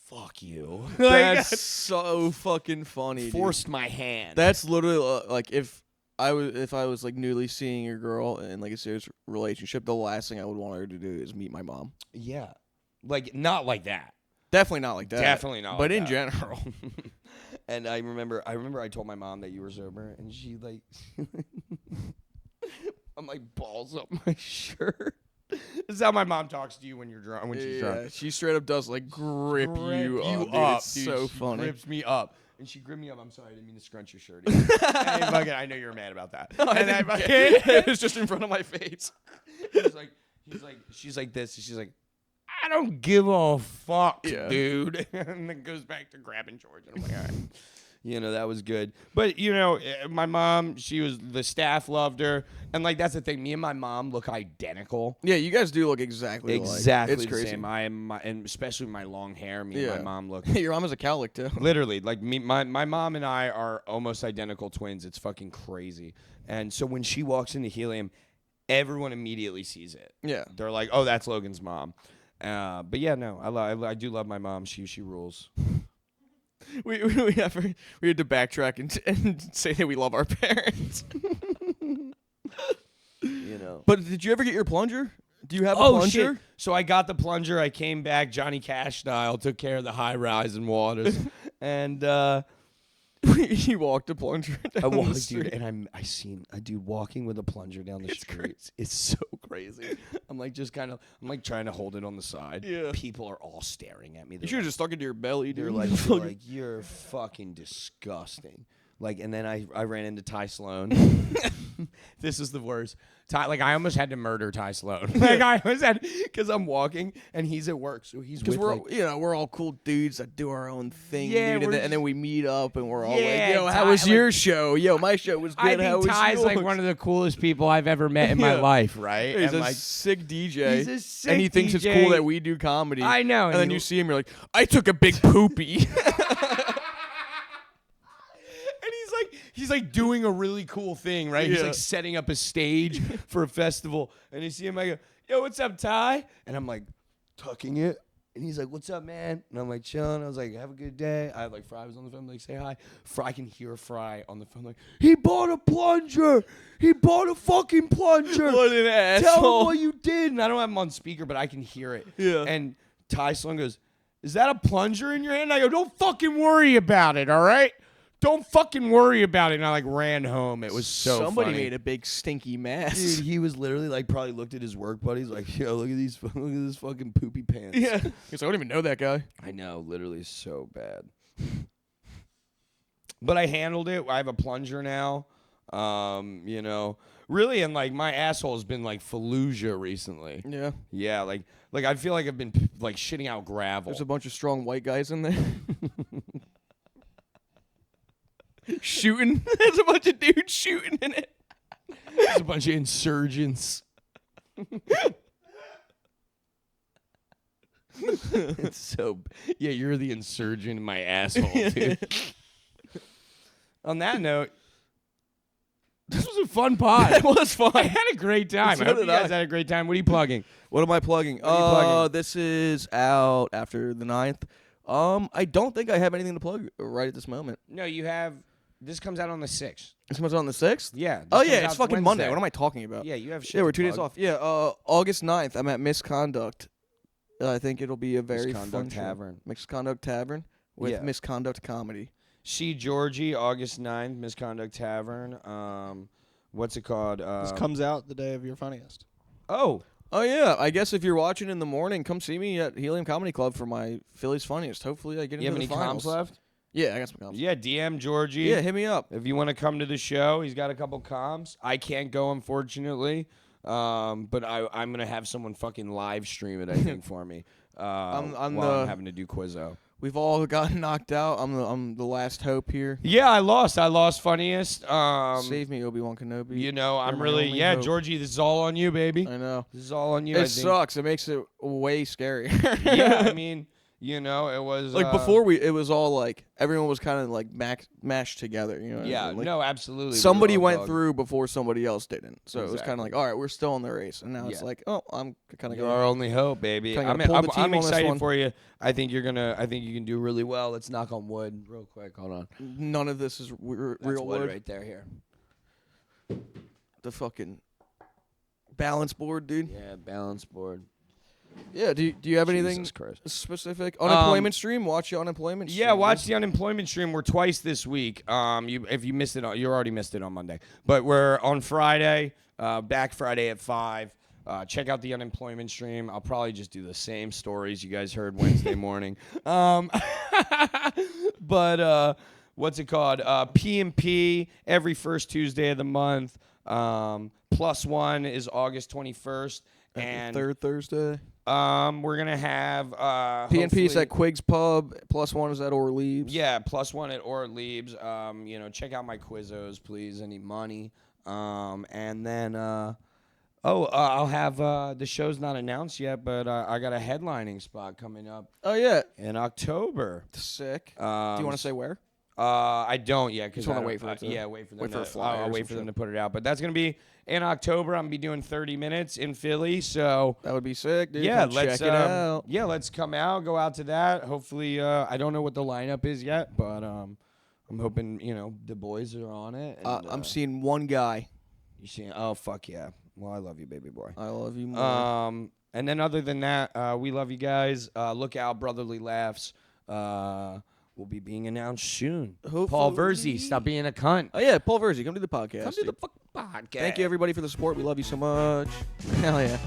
"Fuck you."
That's so fucking funny, dude.
forced my hand.
That's literally like if I was like newly seeing a girl in like a serious relationship, the last thing I would want her to do is meet my mom.
Yeah. Like, not like that.
Definitely not like that.
Definitely not
But
like
in
that.
general.
And I remember I told my mom that you were sober, and she like, I'm like balls up my shirt. This is how my mom talks to you when you're drunk. When she's drunk,
she straight up does like grip you up. Dude. It's so
She
funny.
grips me up, and she gripped me up. I'm sorry, I didn't mean to scrunch your shirt. I know you were mad about that. And I fucking-
It was just in front of my face.
she's like this, and she's like, "I don't give a fuck,
Yeah.
dude." And then goes back to grabbing George. And I'm like, all right. You know, that was good. But, you know, my mom, the staff loved her. And, like, that's the thing. Me and my mom look identical.
Yeah, you guys do look exactly
Exactly
It's
the
crazy.
same. And especially my long hair, me and my mom look.
Your mom is a cowlick too.
Literally, like my mom and I are almost identical twins. It's fucking crazy. And so when she walks into Helium, everyone immediately sees it.
Yeah.
They're like, "Oh, that's Logan's mom." But yeah, no, I do love my mom. She rules.
We had to backtrack and say that we love our parents.
You know.
But did you ever get your plunger? Do you have a
Oh
plunger?
shit! So I got the plunger. I came back Johnny Cash style, took care of the high rise and waters, and
He walked a plunger down
I
the
walked,
street.
dude, and I seen a dude walking with a plunger down the street.
crazy.
It's so crazy. I'm like trying to hold it on the side.
Yeah.
People are all staring at me.
You
They're
should have just stuck it to your belly,
They're
dude.
like, you're fucking disgusting. Like, and then I ran into Ty Sloan. This is the worst. I almost had to murder Ty Sloan. Like, I almost had, because I'm walking and he's at work, so he's
Because
with
we're all cool dudes that do our own thing,
Yeah,
dude.
we're
And then we meet up and we're all
Yeah,
like, yo, how
Ty,
was
like-
your show? Yo, my show was good.
I
How
think
was
Ty's like
yours?
one of the coolest people I've ever met in my
Yeah.
life, right?
He's
And
a
like,
sick DJ.
he's a sick
and he thinks it's
DJ.
cool that we do comedy.
I know.
And then you see him, you're like, I took a big poopy.
And he's like doing a really cool thing, right? He's
Yeah.
like setting up a stage for a festival. And you see him, I go, "Yo, what's up, Ty?" And I'm like tucking it And he's like, "What's up, man?" And I'm like, chilling. I was like, "Have a good day." I had like Fry was on the phone, like, "Say hi." Fry can hear Fry on the phone, like, "He bought a plunger. He bought a fucking plunger.
What an
Tell
asshole.
him what you did." And I don't have him on speaker, but I can hear it.
Yeah.
And Ty Sloan goes, "Is that a plunger in your hand?" And I go, "Don't fucking worry about it, all right? Don't fucking worry about it." And I like ran home. It was so
Somebody
funny.
made a big stinky mess.
Dude, he was literally like probably looked at his work buddies like, "Yo, look at these, look at this fucking poopy pants."
Yeah. Because I don't even know that guy.
I know, literally so bad. But I handled it. I have a plunger now. You know, really, and like my asshole's been like Fallujah recently.
Yeah.
Yeah, like I feel like I've been like shitting out gravel.
There's a bunch of strong white guys in there. Shooting. There's a bunch of dudes shooting in it.
There's a bunch of insurgents. It's so yeah, you're the insurgent in my asshole, dude. On that note, this was a fun pod.
It was fun.
I had a great time.
So
I hope you
did
guys
I.
had a great time. What are you plugging?
What am I plugging?
What are you plugging?
This is out after the 9th. I don't think I have anything to plug right at this moment.
No, you have. This comes out on the 6th.
This one's on the 6th?
Yeah.
Oh, yeah, it's fucking Monday. What am I talking about?
Yeah, you have shit.
Yeah, we're
to
2 days
plug.
off. Yeah, August 9th, I'm at Misconduct. I think it'll be a very
Misconduct
fun
Tavern.
show. Misconduct Tavern with
Yeah.
Misconduct Comedy.
See Georgie, August 9th, Misconduct Tavern. What's it called?
This comes out the day of your funniest.
Oh,
Oh, yeah. I guess if you're watching in the morning, come see me at Helium Comedy Club for my Philly's Funniest. Hopefully I get
you
into
have
the
any
finals.
comps left?
Yeah, I got some comps.
Yeah, DM Georgie.
Yeah, hit me up.
If you want to come to the show, he's got a couple comps. I can't go, unfortunately. But I'm gonna have someone fucking live stream it. I think for me.
I'm
while I'm having to do Quizzo.
We've all gotten knocked out. I'm the last hope here.
Yeah, I lost. I lost funniest.
Save me, Obi-Wan Kenobi.
You know, I'm
You're my
really
only
yeah,
hope.
Georgie. This is all on you, baby.
I know.
This is all on you.
It
I think.
sucks. It makes it way scarier.
Yeah, I mean, you know, it was
like before it was all like everyone was kind of like mashed together. You know. what I
Yeah,
mean? Like,
no, absolutely. we
somebody
were all
went
dog.
through before somebody else didn't. So it was kind of
Exactly.
like, all right, we're still in the race, and now it's
Yeah.
like, oh, I'm kind of
You're our only hope, baby.
Kinda
I'm,
gotta pull
I'm,
the team
I'm
on this
excited
one.
for you. I think you're gonna. I think you can do really well. Let's knock on wood, real quick. Hold on.
None of this is
That's
real wood.
right there. Here.
The fucking balance board, dude.
Yeah, balance board.
Yeah. Do you have anything
Jesus Christ.
specific? Unemployment stream. Watch the unemployment.
Yeah,
stream,
watch
dude.
the unemployment stream. We're twice this week. If you missed it, you already missed it on Monday. But we're on Friday, back Friday at 5. Check out the unemployment stream. I'll probably just do the same stories you guys heard Wednesday morning. But what's it called? P&P every first Tuesday of the month. +1 is August 21st. And
third Thursday.
we're gonna have
PNP's
hopefully-
at Quig's Pub. +1 is at Orleans.
Yeah, +1 at Orleans. You know, check out my Quizzos, please. I need money. And then I'll have the show's not announced yet, but I got a headlining spot coming up
Oh yeah.
in October.
Sick. Do
Um,
you want to say where?
I don't yet because
Just wanna wait for it to-
yeah, wait for them.
wait for a
to,
flyer
I'll
or
wait
some
for them
shit.
to put it out. But that's gonna be in October. I'm gonna be doing 30 minutes in Philly. So
That would be sick, dude.
yeah,
Come
let's
check it out.
yeah, let's come out, go out to that. Hopefully, I don't know what the lineup is yet, but I'm hoping the boys are on it. And,
I'm seeing one guy.
you see? Oh fuck yeah! Well, I love you, baby boy.
I love you more.
And then other than that, we love you guys. Look out, Brotherly Laughs. Will be being announced soon. Paul
Hopefully.
Verzi, stop being a cunt.
Oh yeah, Paul Verzi, come to the podcast.
Come to the
dude.
fucking podcast.
Thank you everybody for the support. We love you so much. Hell yeah.